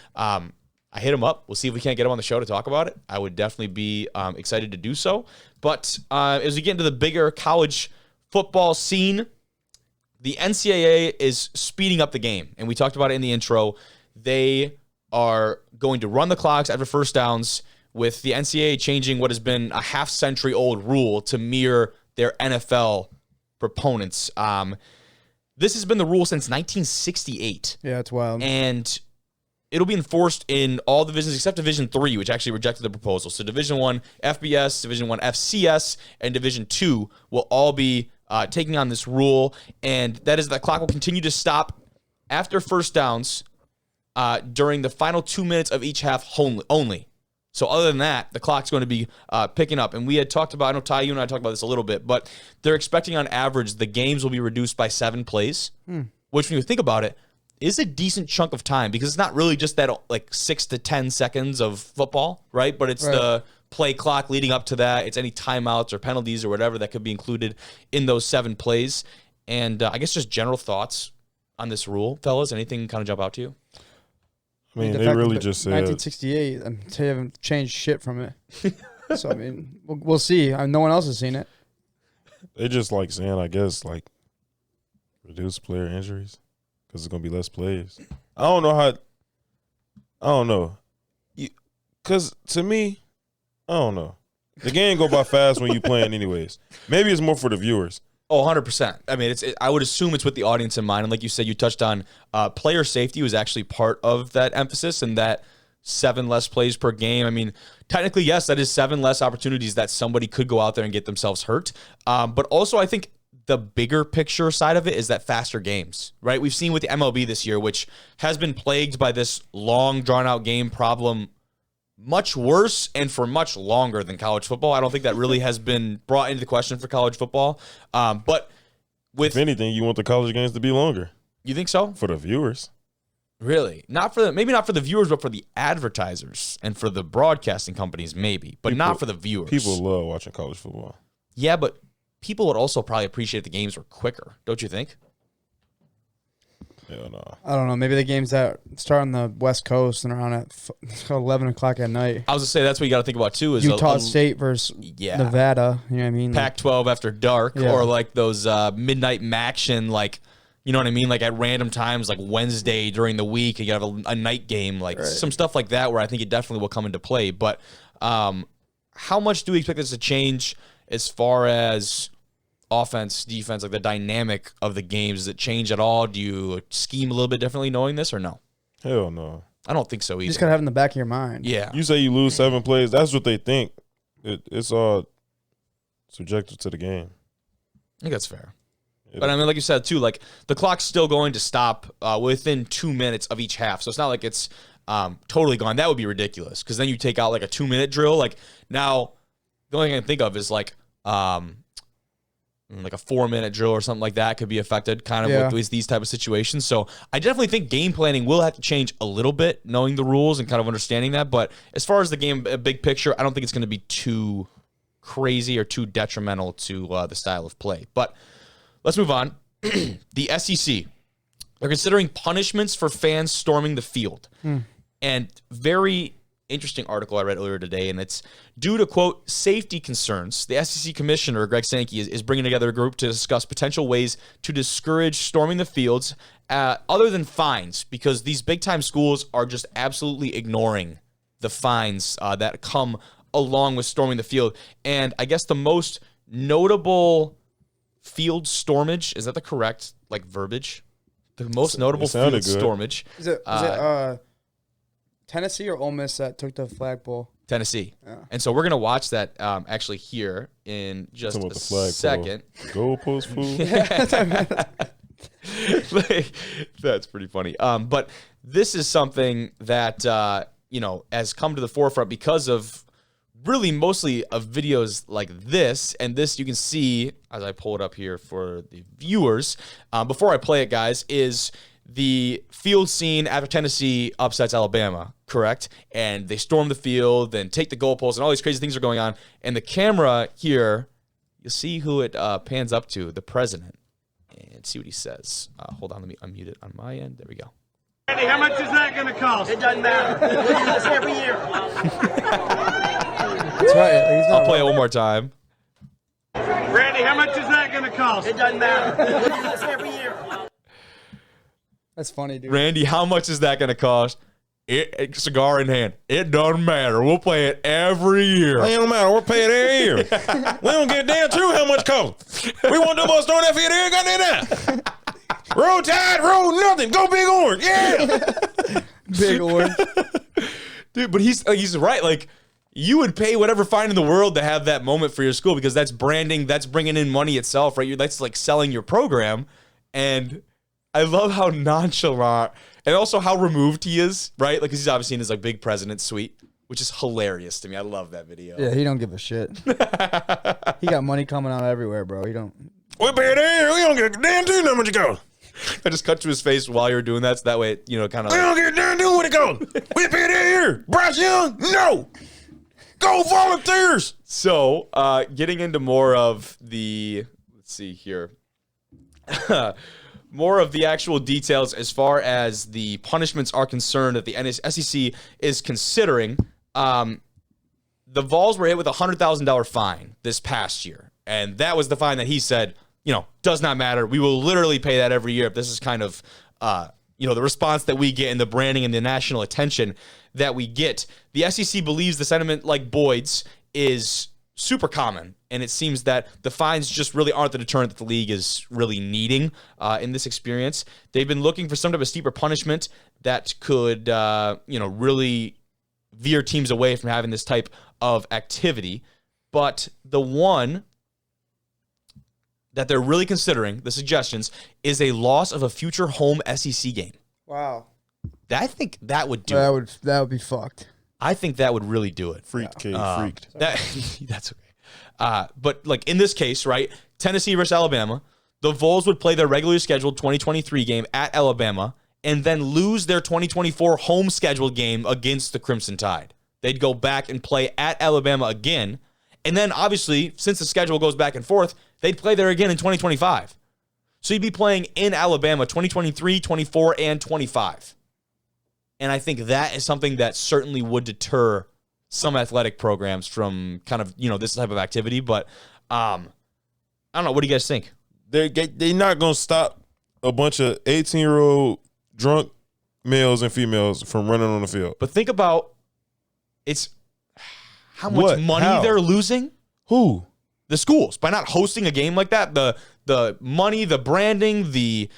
I hit him up. We'll see if we can't get him on the show to talk about it. I would definitely be excited to do so. But as we get into the bigger college football scene, the NCAA is speeding up the game. And we talked about it in the intro. They are going to run the clocks after first downs, with the NCAA changing what has been a half-century-old rule to mirror their NFL proponents. This has been the rule since 1968. Yeah, it's wild. And it'll be enforced in all divisions except Division III, which actually rejected the proposal. So Division I FBS, Division I FCS, and Division II will all be taking on this rule. And that is the clock will continue to stop after first downs during the final 2 minutes of each half only. So other than that, the clock's going to be picking up. And we had talked about, I know Ty, you and I talked about this a little bit, but they're expecting on average the games will be reduced by 7 plays, which when you think about it, is a decent chunk of time, because it's not really just that like 6 to 10 seconds of football, right? But it's the play clock leading up to that. It's any timeouts or penalties or whatever that could be included in those 7 plays. And I guess just general thoughts on this rule, fellas. Anything kind of jump out to you? I mean, the they fact really that just said 1968, and they haven't changed shit from it. So, I mean, we'll see. No one else has seen it. they just like saying, I guess, like reduce player injuries because it's gonna be less plays. I don't know. Because to me, I don't know. The game go by fast when you playing anyways. Maybe it's more for the viewers. Oh, 100%. I mean, I would assume it's with the audience in mind. And like you said, you touched on player safety was actually part of that emphasis, and that 7 less plays per game. I mean, technically, yes, that is 7 less opportunities that somebody could go out there and get themselves hurt. But also, I think the bigger picture side of it is that faster games, right? We've seen with the MLB this year, which has been plagued by this long, drawn-out game problem much worse and for much longer than college football. I don't think that really has been brought into the question for college football. But with... If anything, you want the college games to be longer. You think so? For the viewers. Really? Maybe not for the viewers, but for the advertisers and for the broadcasting companies, maybe. But not for the viewers. People love watching college football. Yeah, but people would also probably appreciate if the games were quicker, don't you think? Hell no. I don't know. Maybe the games that start on the West Coast and are on at 11 o'clock at night. I was going to say, that's what you got to think about, too. Is Utah State versus Nevada. You know what I mean? Pac-12 after dark, or like those midnight Maction, like, you know what I mean? Like at random times, like Wednesday during the week, you have a night game, like some stuff like that where I think it definitely will come into play. But how much do we expect this to change as far as offense, defense, like the dynamic of the games? Does it change at all? Do you scheme a little bit differently knowing this or no? Hell no. I don't think so either. You just got to have it in the back of your mind. Yeah. You say you lose 7 plays, that's what they think. It's all subjective to the game. I think that's fair. But I mean, like you said, too, like the clock's still going to stop within 2 minutes of each half. So it's not like it's totally gone. That would be ridiculous because then you take out like a 2-minute drill. Like now, the only thing I can think of is like a 4-minute drill or something like that could be affected kind of with these type of situations. So I definitely think game planning will have to change a little bit, knowing the rules and kind of understanding that. But as far as the game, big picture, I don't think it's going to be too crazy or too detrimental to the style of play. But let's move on. The SEC. They're considering punishments for fans storming the field. And very interesting article I read earlier today, and it's due to, quote, safety concerns. The SEC commissioner, Greg Sankey, is bringing together a group to discuss potential ways to discourage storming the fields other than fines, because these big-time schools are just absolutely ignoring the fines that come along with storming the field. And I guess the most notable field stormage, is that the correct like verbiage? The most notable field stormage. Is it Tennessee or Ole Miss that took the flagpole? Tennessee. Yeah. And so we're going to watch that actually here in just a second. Goalpost fool. That's pretty funny. But this is something that, has come to the forefront because of really mostly of videos like this. And this you can see, as I pull it up here for the viewers, before I play it, guys, is the field scene after Tennessee upsets Alabama, correct? And they storm the field, then take the goalposts, and all these crazy things are going on. And the camera here, you'll see who it pans up to, the president, and see what he says. Hold on, let me unmute it on my end. There we go. Randy, how much is that going to cost? It doesn't matter. We do this every year. That's right. I'll play it one more time. Randy, how much is that going to cost? It doesn't matter. We do this every year. That's funny, dude. Randy, how much is that going to cost? Cigar in hand. It doesn't matter. We'll play it every year. It don't matter. We'll pay it every year. We don't get damn true how much cost. We want them us throwing that field every goddamn time. Roll Tide, roll nothing. Go Big Orange. Yeah. Big Orange. Dude, but he's right. Like, you would pay whatever fine in the world to have that moment for your school because that's branding, that's bringing in money itself, right? That's like selling your program. And I love how nonchalant and also how removed he is, right? Like, 'cause he's obviously in his like big president suite, which is hilarious to me. I love that video. Yeah, he don't give a shit. He got money coming out everywhere, bro. He don't. We pay it every year. We don't get a damn tune how much it goes. I just cut to his face while you're doing that, so that way, kind of. We don't get a damn tune what it goes. We pay it every year. Bryce Young, no. Go Volunteers. So, getting into more of the, let's see here, more of the actual details as far as the punishments are concerned that the SEC is considering. The Vols were hit with a $100,000 fine this past year, and that was the fine that he said, does not matter. We will literally pay that every year if this is kind of, the response that we get and the branding and the national attention that we get. The SEC believes the sentiment like Boyd's is super common, and it seems that the fines just really aren't the deterrent that the league is really needing in this experience. They've been looking for some type of steeper punishment that could, really veer teams away from having this type of activity. But the one that they're really considering, the suggestions, is a loss of a future home SEC game. Wow. I think that would do it. That would be fucked. I think that would really do it. Freaked. That's okay. But like in this case, right, Tennessee versus Alabama, the Vols would play their regularly scheduled 2023 game at Alabama and then lose their 2024 home scheduled game against the Crimson Tide. They'd go back and play at Alabama again. And then obviously, since the schedule goes back and forth, they'd play there again in 2025. So you'd be playing in Alabama 2023, 24, and 25. And I think that is something that certainly would deter some athletic programs from kind of, this type of activity. But I don't know. What do you guys think? They're not going to stop a bunch of 18-year-old drunk males and females from running on the field. But think about how much money they're losing. Who? The schools, by not hosting a game like that. The money, the branding, the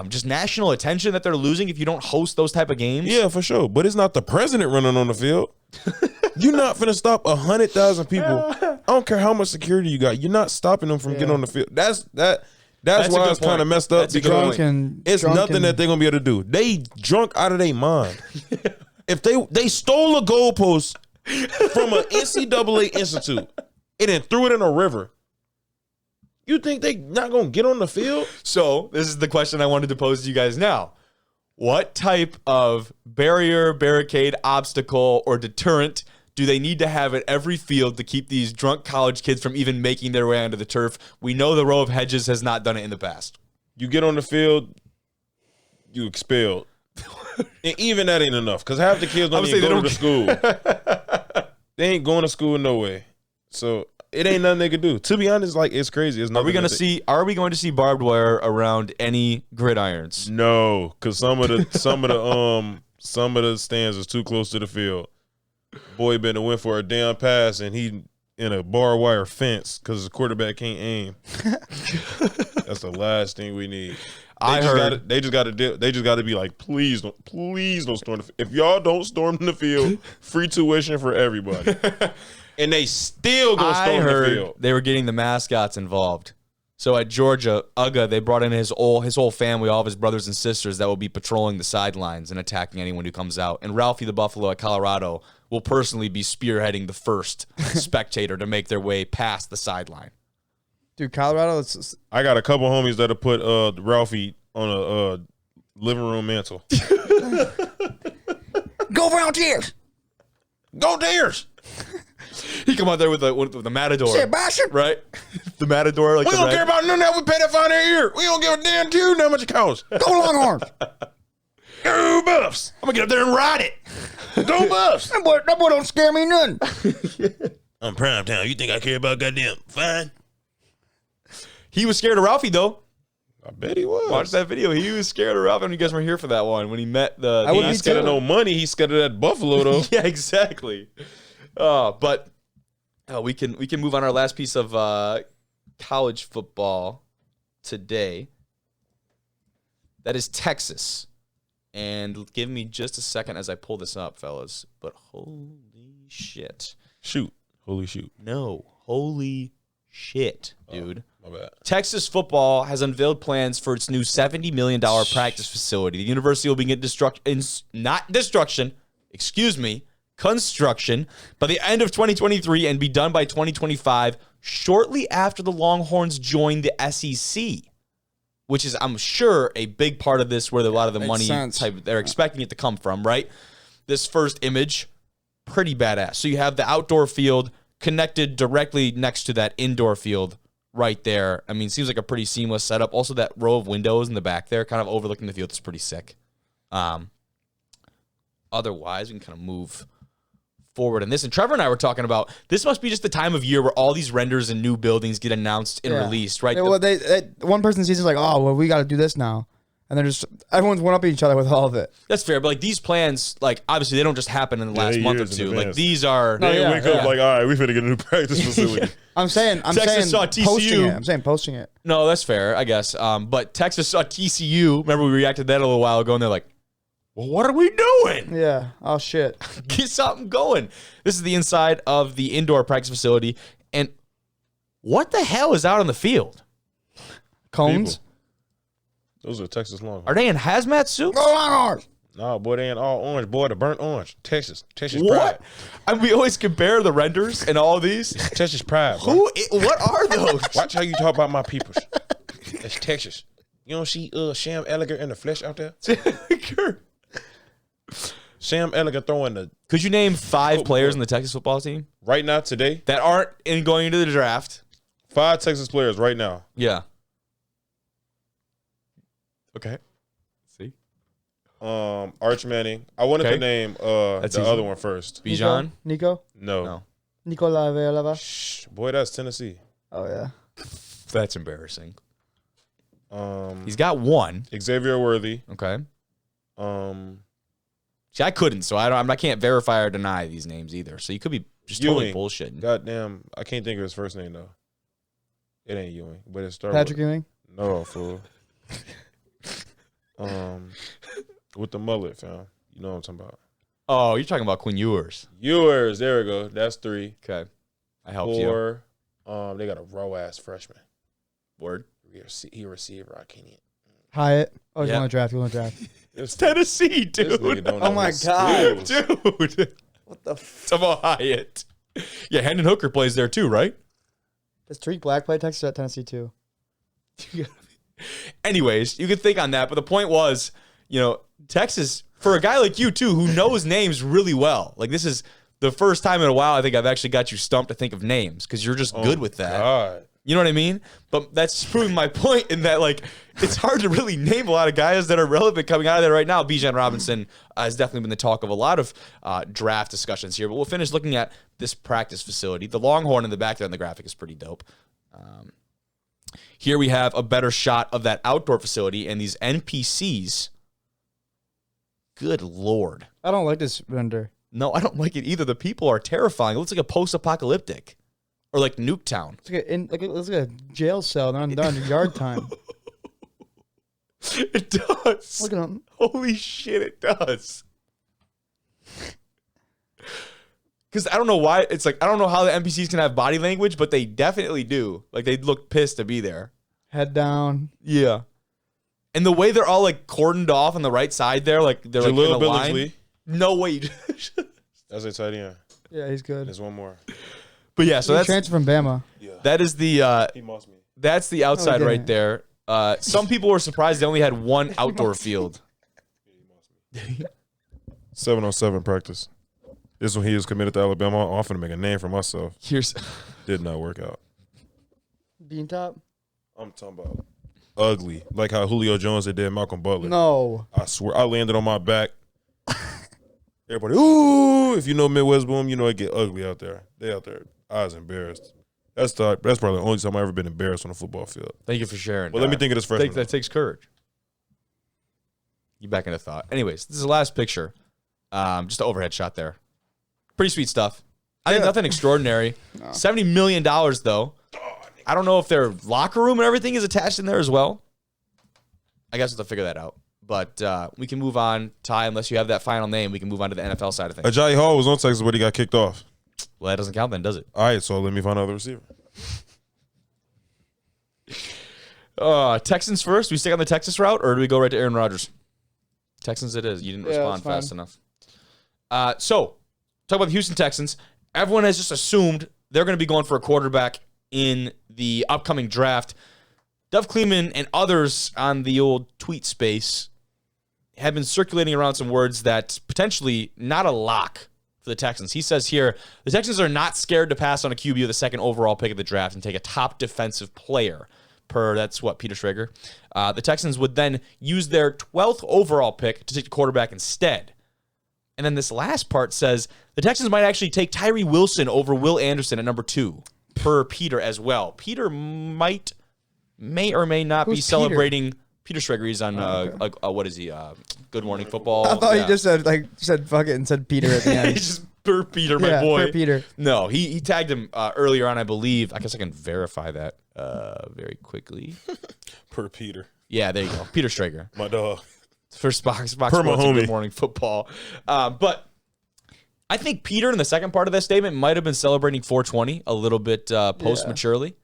just national attention that they're losing if you don't host those type of games. Yeah, for sure. But it's not the president running on the field. You're not finna stop 100,000 people. I don't care how much security you got. You're not stopping them from getting on the field. That's why it's kind of messed up, because it's nothing that they're gonna be able to do. They drunk out of their mind. If they stole a goalpost from an NCAA institute and then threw it in a river, you think they not gonna get on the field? So this is the question I wanted to pose to you guys now. What type of barrier, barricade, obstacle, or deterrent do they need to have at every field to keep these drunk college kids from even making their way onto the turf? We know the row of hedges has not done it in the past. You get on the field, you expelled. And even that ain't enough, because half the kids don't even go to school. They ain't going to school no way. So it ain't nothing they could do. To be honest, it's crazy. It's Are we going to see barbed wire around any gridirons? No, because some of the stands is too close to the field. Boy been to win for a damn pass, and he in a barbed wire fence because the quarterback can't aim. That's the last thing we need. They just got to be like, please don't storm the field. If y'all don't storm the field, free tuition for everybody. And they still gonna storm the field. They were getting the mascots involved. So at Georgia, Uga, they brought in his whole family, all of his brothers and sisters that will be patrolling the sidelines and attacking anyone who comes out. And Ralphie the Buffalo at Colorado will personally be spearheading the first spectator to make their way past the sideline. Dude, Colorado, I got a couple homies that'll put Ralphie on a living room mantle. Go Volunteers! Go Deers! He come out there with the matador. Shit, bastard! Right? The matador. We don't care about none of that. We pay that fine every year. We don't give a damn tune how much it costs. Go Longhorns! Go Buffs! I'm going to get up there and ride it. Go Buffs! That boy don't scare me none. I'm prime time. You think I care about goddamn fine? He was scared of Ralphie, though. I bet he was. Watch that video. He was scared of Ralphie. And you guys weren't here for that one. When he met the... He ain't scared of no money. He's scared of that buffalo, though. Yeah, exactly. But we can move on our last piece of college football today. That is Texas. And give me just a second as I pull this up, fellas. But holy shit. Shoot. Holy shoot. No. Holy shit, dude. My bad. Texas football has unveiled plans for its new $70 million practice facility. The university will begin construction by the end of 2023 and be done by 2025, shortly after the Longhorns join the SEC, which is, I'm sure, a big part of this, where a lot of the money they're expecting it to come from, right? This first image, pretty badass. So you have the outdoor field connected directly next to that indoor field right there. I mean, seems like a pretty seamless setup. Also, that row of windows in the back there, kind of overlooking the field, is pretty sick. Otherwise, we can kind of move forward in this. And Trevor and I were talking about, this must be just the time of year where all these renders and new buildings get announced and released, right? Yeah, well, one person sees it like, oh, well, we got to do this now. And they're just, everyone's one-upping each other with all of it. That's fair, but like these plans, like obviously they don't just happen in the last month or two. Like these are, they wake up like, all right, we finna get a new practice facility. I'm saying saw TCU. posting it. I'm saying posting it. No, that's fair, I guess. But Texas saw TCU. Remember we reacted to that a little while ago, and they're like, Well, what are we doing? Yeah. Oh shit. Get something going. This is the inside of the indoor practice facility. And what the hell is out on the field? Cones. People. Those are Texas Longhorns. Are they in hazmat suits? No, boy, they ain't all orange. Boy, the burnt orange. Texas What? pride. I mean, we always compare the renders and all these. Texas pride. Bro. What are those? Watch how you talk about my peoples. That's Texas. You don't see Sam Elliger in the flesh out there? Sam Elliger throwing the... Could you name 5 players in the Texas football team Right now, today, that aren't in going into the draft? 5 Texas players right now. Yeah. Okay. See? Arch Manning. I wanted to name the easy. other one first. Bijan? Nico. No. Nicola Velava. Shh, boy, that's Tennessee. Oh yeah. That's embarrassing. He's He's got one. Xavier Worthy. Okay. Um, See, I couldn't, so I can't verify or deny these names either. So you could be just totally Ewing. bullshitting. Goddamn, I can't think of his first name though. It ain't Ewing, but it started Patrick Ewing. No, fool. With the mullet, fam. You know what I'm talking about. Oh, you're talking about Quinn Ewers. Ewers, there we go. That's 3. Okay. I helped you. 4, they got a raw ass freshman. Word. He a receiver. I can't. Hyatt. Oh, he's Yep. on the draft. He's on the draft. This Tennessee, this nigga dude. don't Oh know my his God. skills. Dude. What the? Tomo Hyatt. Yeah, Hendon Hooker plays there too, right? Does Tariq Black play Texas at Tennessee too? Anyways, you could think on that, but the point was, Texas, for a guy like you too, who knows names really well, like this is the first time in a while I think I've actually got you stumped to think of names because you're just good with that. God. You know what I mean? But that's proving my point in that, like, it's hard to really name a lot of guys that are relevant coming out of there right now. Bijan Robinson has definitely been the talk of a lot of draft discussions here. But we'll finish looking at this practice facility. The Longhorn in the back there on the graphic is pretty dope. Here we have a better shot of that outdoor facility and these NPCs. Good Lord. I don't like this render. No, I don't like it either. The people are terrifying. It looks like a post-apocalyptic. Or like Nuketown. It's like a jail cell. They're on yard time. It does. Look at them. Holy shit, it does. Because I don't know why. It's like, I don't know how the NPCs can have body language, but they definitely do. Like, they look pissed to be there. Head down. Yeah. And the way they're all, like, cordoned off on the right side there, like, they're like in a line. Billingsley. No way. That's a tight end. Yeah, he's good. There's one more. But yeah, so He that's transferred from Bama. Yeah. that is the He must be. that's the outside Oh, right there. Some people were surprised they only had one outdoor field. 7-on-7 practice. This when he was committed to Alabama. I'm finna make a name for myself. Here's Did not work out. Bean top? I'm talking about ugly. Like how Julio Jones did Malcolm Butler. No. I swear, I landed on my back. Everybody, ooh! If you know Midwest Boom, you know it get ugly out there. They out there. I was embarrassed. That's probably the only time I've ever been embarrassed on a football field. Thank you for sharing. Well, let me think of this freshman. That takes courage. You back into thought. Anyways, this is the last picture. Just an overhead shot there. Pretty sweet stuff. I think nothing extraordinary. No. $70 million, though. I don't know if their locker room and everything is attached in there as well. I guess we'll have to figure that out. But we can move on. Ty, unless you have that final name, we can move on to the NFL side of things. Ajayi Hall was on Texas, but he got kicked off. Well, that doesn't count then, does it? All right, so let me find another receiver. Texans first. We stick on the Texas route, or do we go right to Aaron Rodgers? Texans it is. You didn't respond fast enough. So, talk about the Houston Texans. Everyone has just assumed they're going to be going for a quarterback in the upcoming draft. Dov Kleiman and others on the old tweet space have been circulating around some words that potentially not a lock for the Texans. He says here, the Texans are not scared to pass on a QB with the second overall pick of the draft and take a top defensive player. That's what, Peter Schrager. The Texans would then use their 12th overall pick to take the quarterback instead. And then this last part says the Texans might actually take Tyree Wilson over Will Anderson at number 2, per Peter as well. Peter may or may not be celebrating. Peter Schrager, he's on, what is he? Good Morning Football. I thought he just said fuck it and said Peter at the end. He's just per Peter, my boy. Per Peter. No, he tagged him earlier on, I believe. I guess I can verify that very quickly. Per Peter. Yeah, there you go. Peter Schrager. My dog. for Fox Per my Sports and Good homie. Morning Football. But I think Peter in the second part of that statement might have been celebrating 420 a little bit post-maturely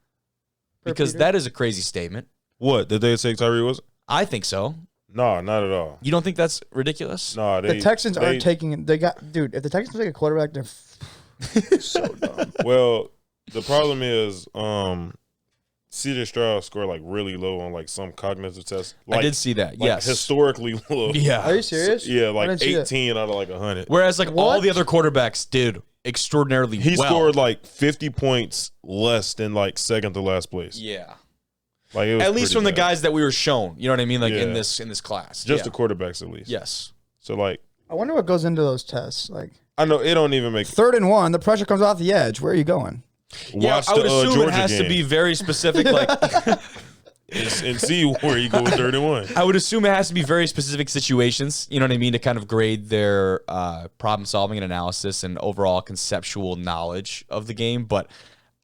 because that is a crazy statement. What? Did they take Tyree Wilson? I think so. No, not at all. You don't think that's ridiculous? No, The Texans aren't taking. They got dude. If the Texans take a quarterback, they're so dumb. Well, the problem is, C.J. Stroud scored like really low on like some cognitive tests. Like, I did see that. like, Yes, historically low. Yeah. Are you serious? Yeah, I like didn't see that. 18 out of like 100. Whereas like all What? the other quarterbacks did extraordinarily He well. scored like 50 points less than like second to last place. Yeah. Like it was At least pretty from the bad. guys that we were shown. You know what I mean? Like in Yeah. this class. Just yeah. the quarterbacks at least. Yes. So like I wonder what goes into those tests. Like I know it don't even make 3rd and 1, the pressure comes off the edge. Where are you going? Yeah, I would assume Georgia it has game to be very specific. Like and see where you go with 3rd and 1. I would assume it has to be very specific situations. You know what I mean? To kind of grade their problem solving and analysis and overall conceptual knowledge of the game. But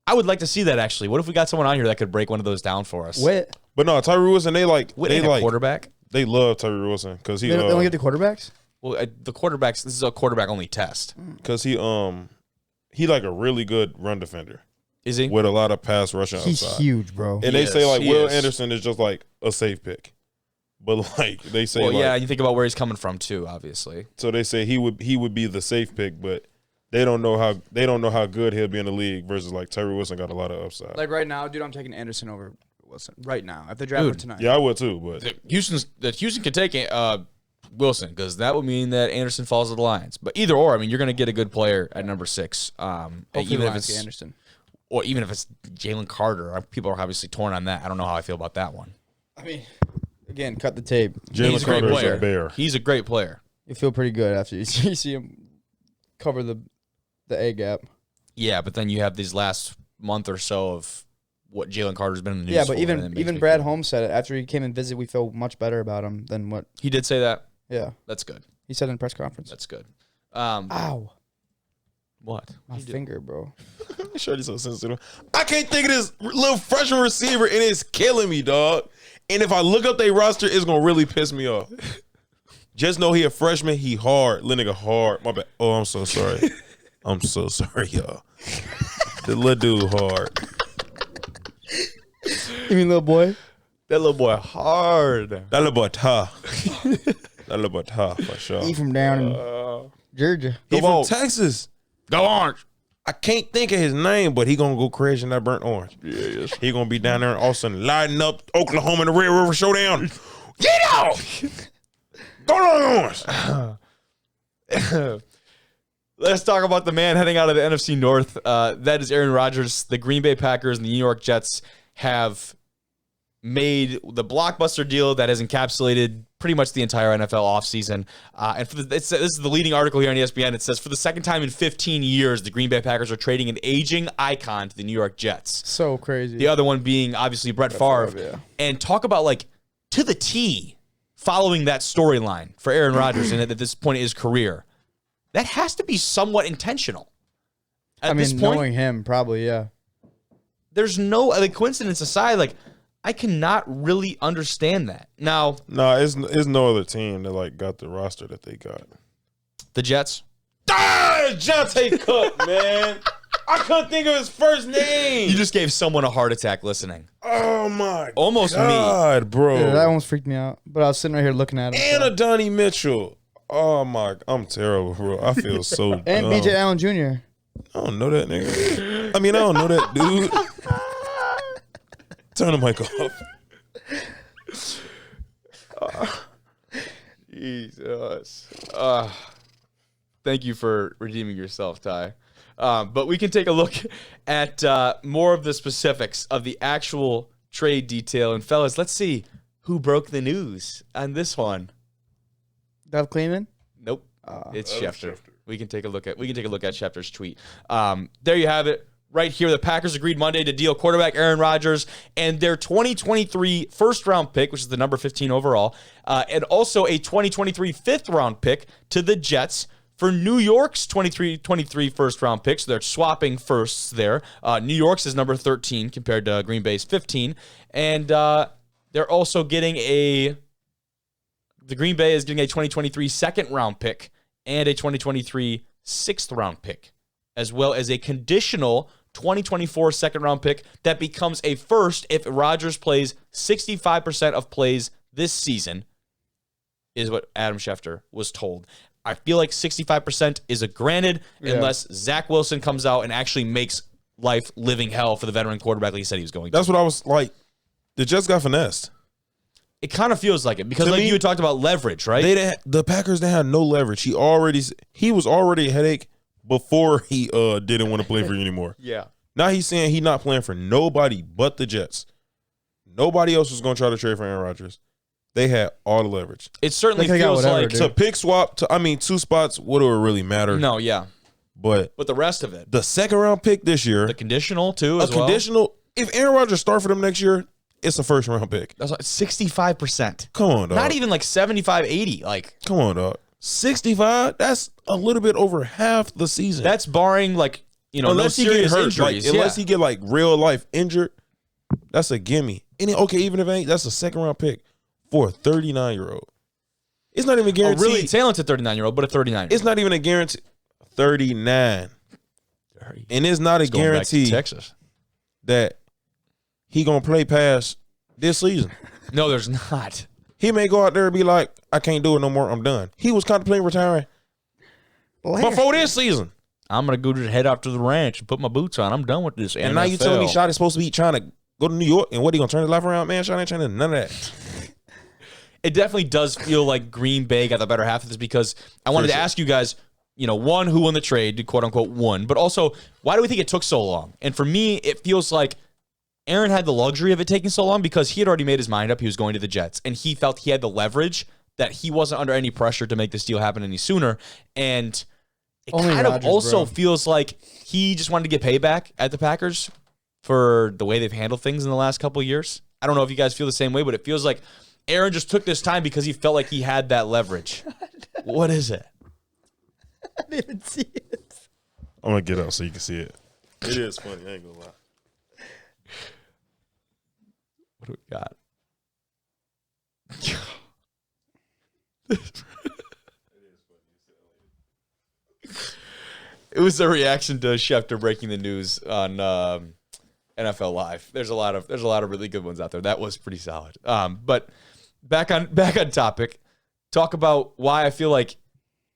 I would like to see that actually. What if we got someone on here that could break one of those down for us? Wait, But no, Tyree Wilson, they like quarterback. they love Tyree Wilson because he they only get the quarterbacks. Well, the quarterbacks. This is a quarterback only test. because he like a really good run defender Is he? with a lot of pass rushing He's outside. huge, bro. And they He say is, like he Will is. Anderson is just like a safe pick, but like they say Well, like yeah. You think about where he's coming from too. Obviously. so they say he would be the safe pick, but they don't know how good he'll be in the league versus like Tyree Wilson got a lot of upside. Like right now, dude, I'm taking Anderson over Wilson. Right now, if they draft him Dude. tonight. Yeah, I would too, but Houston can take Wilson because that would mean that Anderson falls to the Lions. But either or, I mean, you're going to get a good player at number 6. Hopefully Even the if Lions get it's Anderson. or even if it's Jalen Carter, people are obviously torn on that. I don't know how I feel about that one. I mean, again, cut the tape. Jalen He's a great Carter is player. a bear. He's a great player. You feel pretty good after you see him cover the A gap. Yeah, but then you have these last month or so of what Jalen Carter's been in the news. Yeah, but for, and it makes even me Brad feel- Holmes said it after he came and visited. We feel much better about him than what. he did say that. Yeah, That's good. he said in a press conference. That's good. Ow, What? my finger, bro. Shorty's so sensitive. I can't think of this little freshman receiver, and it's killing me, dog. And if I look up their roster, it's gonna really piss me off. Just know he a freshman. He hard, little nigga hard. My bad. Oh, I'm so sorry. I'm so sorry, y'all. The little dude hard. You mean little boy? That little boy hard. That little boy tough. That little boy tough for sure. He from down in Georgia. He Go from on. Texas. Go Orange. I can't think of his name, but he gonna go crazy in that burnt orange. Yeah. He gonna be down there in Austin, lighting up Oklahoma in the Red River Showdown. Get out! Go on, orange. Let's talk about the man heading out of the NFC North. That is Aaron Rodgers. The Green Bay Packers and the New York Jets have made the blockbuster deal that has encapsulated pretty much the entire NFL offseason. And this is the leading article here on ESPN. It says, for the second time in 15 years, the Green Bay Packers are trading an aging icon to the New York Jets. So crazy. The other one being, obviously, Brett Favre. Favre, yeah. And talk about, like, to the T, following that storyline for Aaron Rodgers and at this point in his career. That has to be somewhat intentional. At this point, knowing him, probably, yeah. there's no, like, coincidence aside, like, I cannot really understand that. Now, Nah, it's no other team that like got the roster that they got. the Jets. Jonte Cook, man. I couldn't think of his first name. You just gave someone a heart attack listening. Oh my Almost me. God, bro. Yeah, that almost freaked me out. But I was sitting right here looking at him. And a Donnie Mitchell. Oh my, I'm terrible, bro. I feel so And dumb. BJ Allen Jr. I don't know that nigga. I mean, I don't know that dude. Turn the mic off. Jesus. Thank you for redeeming yourself, Ty. But we can take a look at more of the specifics of the actual trade detail. And fellas, let's see who broke the news on this one. Dov Kleiman? Nope, it's Schefter. We can take a look at Schefter's tweet. There you have it. Right here, the Packers agreed Monday to deal quarterback Aaron Rodgers and their 2023 first-round pick, which is the number 15 overall, and also a 2023 fifth-round pick to the Jets for New York's 23 first-round picks. So they're swapping firsts there. New York's is number 13 compared to Green Bay's 15. And they're also getting a the Green Bay is getting a 2023 second-round pick and a 2023 sixth-round pick, as well as a conditional 2024 second-round pick that becomes a first if Rodgers plays 65% of plays this season, is what Adam Schefter was told. I feel like 65% is a granted unless Zach Wilson comes out and actually makes life living hell for the veteran quarterback like he said he was going to. That's what I was like. The Jets got finessed. It kind of feels like it because, To like me, you had talked about leverage, right? The Packers, they had no leverage. He was already a headache before he didn't want to play for you anymore. Yeah. Now he's saying he's not playing for nobody but the Jets. Nobody else was going to try to trade for Aaron Rodgers. They had all the leverage. It certainly They got feels whatever, like dude. To pick swap, two spots, what do it really matter? no, yeah. But But the rest of it, the second round pick this year, the conditional too, a as well. conditional, if Aaron Rodgers start for them next year, it's a first round pick. That's like 65%. Come on, dog. Not even like 75, 80. Like Come on, dog. 65, that's a little bit over half the season. that's barring like, unless no he get serious hurt, injuries. unless he get like real life injured, that's a gimme. Even if it ain't, that's a second round pick for a 39-year-old. It's not even a guaranteed. really talented 39-year-old, but a 39. It's not even a guarantee. 39, and it's not a guarantee Texas. that he gonna play past this season. No, there's not. He may go out there and be like, I can't do it no more. I'm done. He was contemplating retiring before this season. I'm gonna go just head out to the ranch and put my boots on. I'm done with this. And now you telling me Shot is supposed to be trying to go to New York, and what, he gonna turn his life around? Man, Shot ain't trying to do none of that. It definitely does feel like Green Bay got the better half of this because I wanted to ask you guys, one, who won the trade, quote unquote won, but also why do we think it took so long? And for me, it feels like Aaron had the luxury of it taking so long because he had already made his mind up he was going to the Jets, and he felt he had the leverage that he wasn't under any pressure to make this deal happen any sooner. And it Only kind of Rodgers, also bro. feels like he just wanted to get payback at the Packers for the way they've handled things in the last couple of years. I don't know if you guys feel the same way, but it feels like Aaron just took this time because he felt like he had that leverage. What is it? I didn't even see it. I'm gonna get out so you can see it. It is funny. I ain't gonna lie. What do we got? It was a reaction to Schefter breaking the news on NFL Live. There's a lot of really good ones out there. That was pretty solid. But back on topic, talk about why I feel like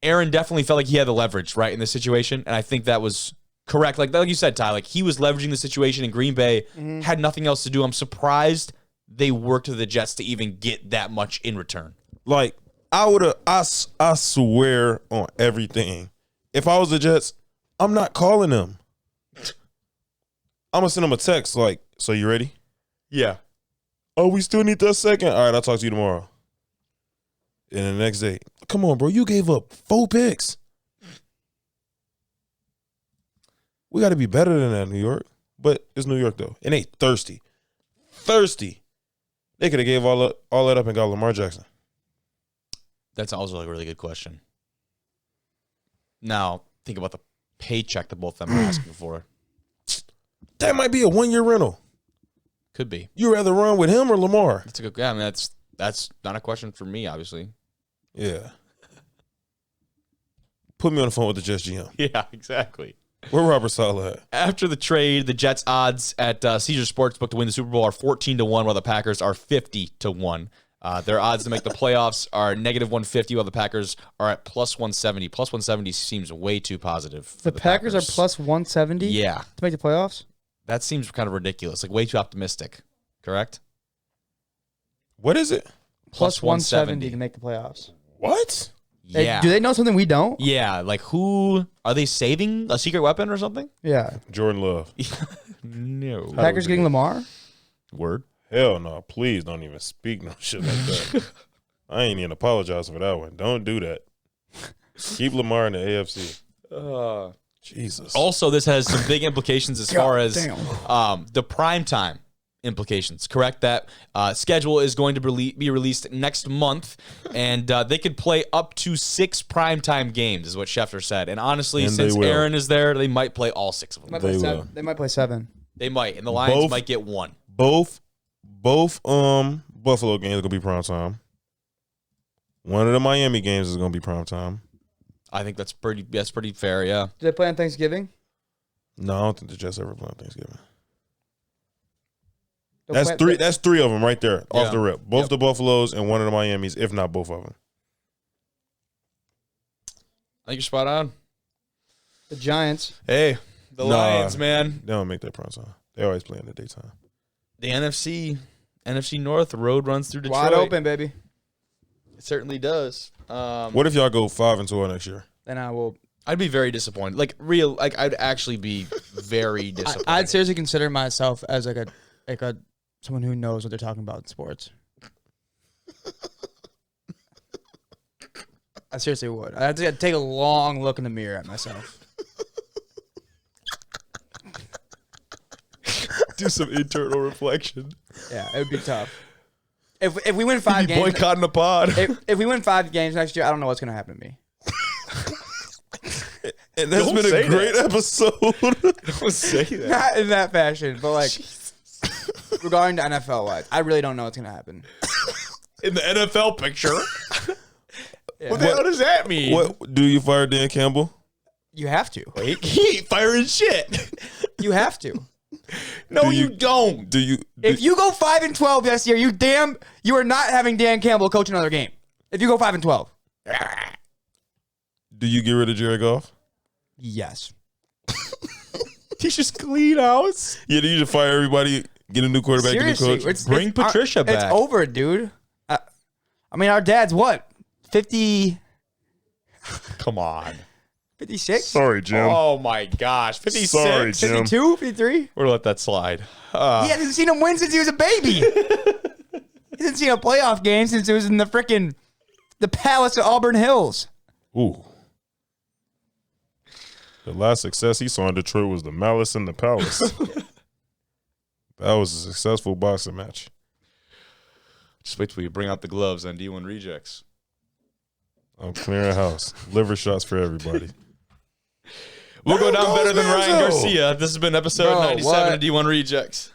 Aaron definitely felt like he had the leverage right in this situation, and I think that was correct. Like you said, Ty, like he was leveraging the situation, and Green Bay had nothing else to do. I'm surprised they worked with the Jets to even get that much in return. Like, I swear on everything. If I was the Jets, I'm not calling them. I'm gonna send them a text like, so you ready? Yeah. Oh, we still need that second. All right, I'll talk to you tomorrow. And the next day, come on, bro, you gave up 4 picks. We got to be better than that, New York. But it's New York, though. And they thirsty. Thirsty. They could have gave all that up and got Lamar Jackson. That's also a really good question. Now, think about the paycheck that both of them are asking for. That might be a 1-year rental. Could be. You rather run with him or Lamar? That's a good. Yeah, I mean, that's not a question for me, obviously. Yeah. Put me on the phone with the Jets GM. Yeah, exactly. Where Robert Saleh at? After the trade, the Jets' odds at Caesars Sportsbook to win the Super Bowl are 14-1, while the Packers are 50-1. Their odds to make the playoffs are -150, while the Packers are at +170. +170 seems way too positive. For The Packers are plus 170 Yeah, to make the playoffs? that seems kind of ridiculous. Like way too optimistic. Correct? What is it? Plus 170 to make the playoffs. What? Hey, Yeah. do they know something we don't? Yeah, like who are they saving? A secret weapon or something? Yeah. Jordan Love. No. Packers getting Lamar? Word. Hell no. Please don't even speak no shit like that. I ain't even apologize for that one. Don't do that. Keep Lamar in the AFC. Jesus. Also, this has some big implications as far as damn. the primetime implications, correct? That schedule is going to be released next month, and they could play up to 6 primetime games, is what Schefter said. And honestly, And since they will. Aaron is there, they might play all 6 of them. They will. They might play 7. They might, and the Lions Both- might get 1. Both Buffalo games are gonna be prime time. One of the Miami games is going to be primetime. I think that's pretty fair, yeah. Do they play on Thanksgiving? No, I don't think the Jets ever play on Thanksgiving. They'll That's play- That's three of them right there off Yeah. the rip. Both the Buffaloes and one of the Miamis, if not both of them. I think you're spot on. The Giants. Hey, the Nah. Lions, man. They don't make that primetime. They always play in the daytime. The NFC North, the road runs through Detroit. Wide open, baby. It certainly does. What if y'all go 5-2 next year? Then I will. I'd be very disappointed. I'd actually be very disappointed. I'd seriously consider myself as like a someone who knows what they're talking about in sports. I seriously would. I'd have to take a long look in the mirror at myself. do some internal reflection. Yeah, it would be tough. If we win 5 You'd be games, boycotting the pod. if we win 5 games next year, I don't know what's gonna happen to me. And that's Don't been say a great episode. Don't say that. Not in that fashion, but like regarding to NFL wise, I really don't know what's gonna happen. In the NFL picture. Yeah. What the hell does that mean? What do you fire Dan Campbell? You have to. He ain't firing shit. You have to. No, Do you you- don't. Do you? If you go 5-12 this year, you are not having Dan Campbell coach another game. If you go 5-12, Do you get rid of Jared Goff? yes. He's just clean house. Yeah, do you just fire everybody, get a new quarterback, get a new Seriously, coach? Bring Patricia back. It's over, dude. I mean, our dad's what? 50, Come on. 56? Sorry, Jim. Oh my gosh. 56. Sorry, Jim. 52, 53? We're gonna let that slide. He hasn't seen him win since he was a baby. He hasn't seen a playoff game since it was in the Palace of Auburn Hills. Ooh. The last success he saw in Detroit was the Malice in the Palace. That was a successful boxing match. Just wait till you bring out the gloves on D1 Rejects. I'm clearing house. Liver shots for everybody. We'll go down goes better than Ryan Manzo. Garcia. This has been episode Bro, 97 what? of D1 Rejects.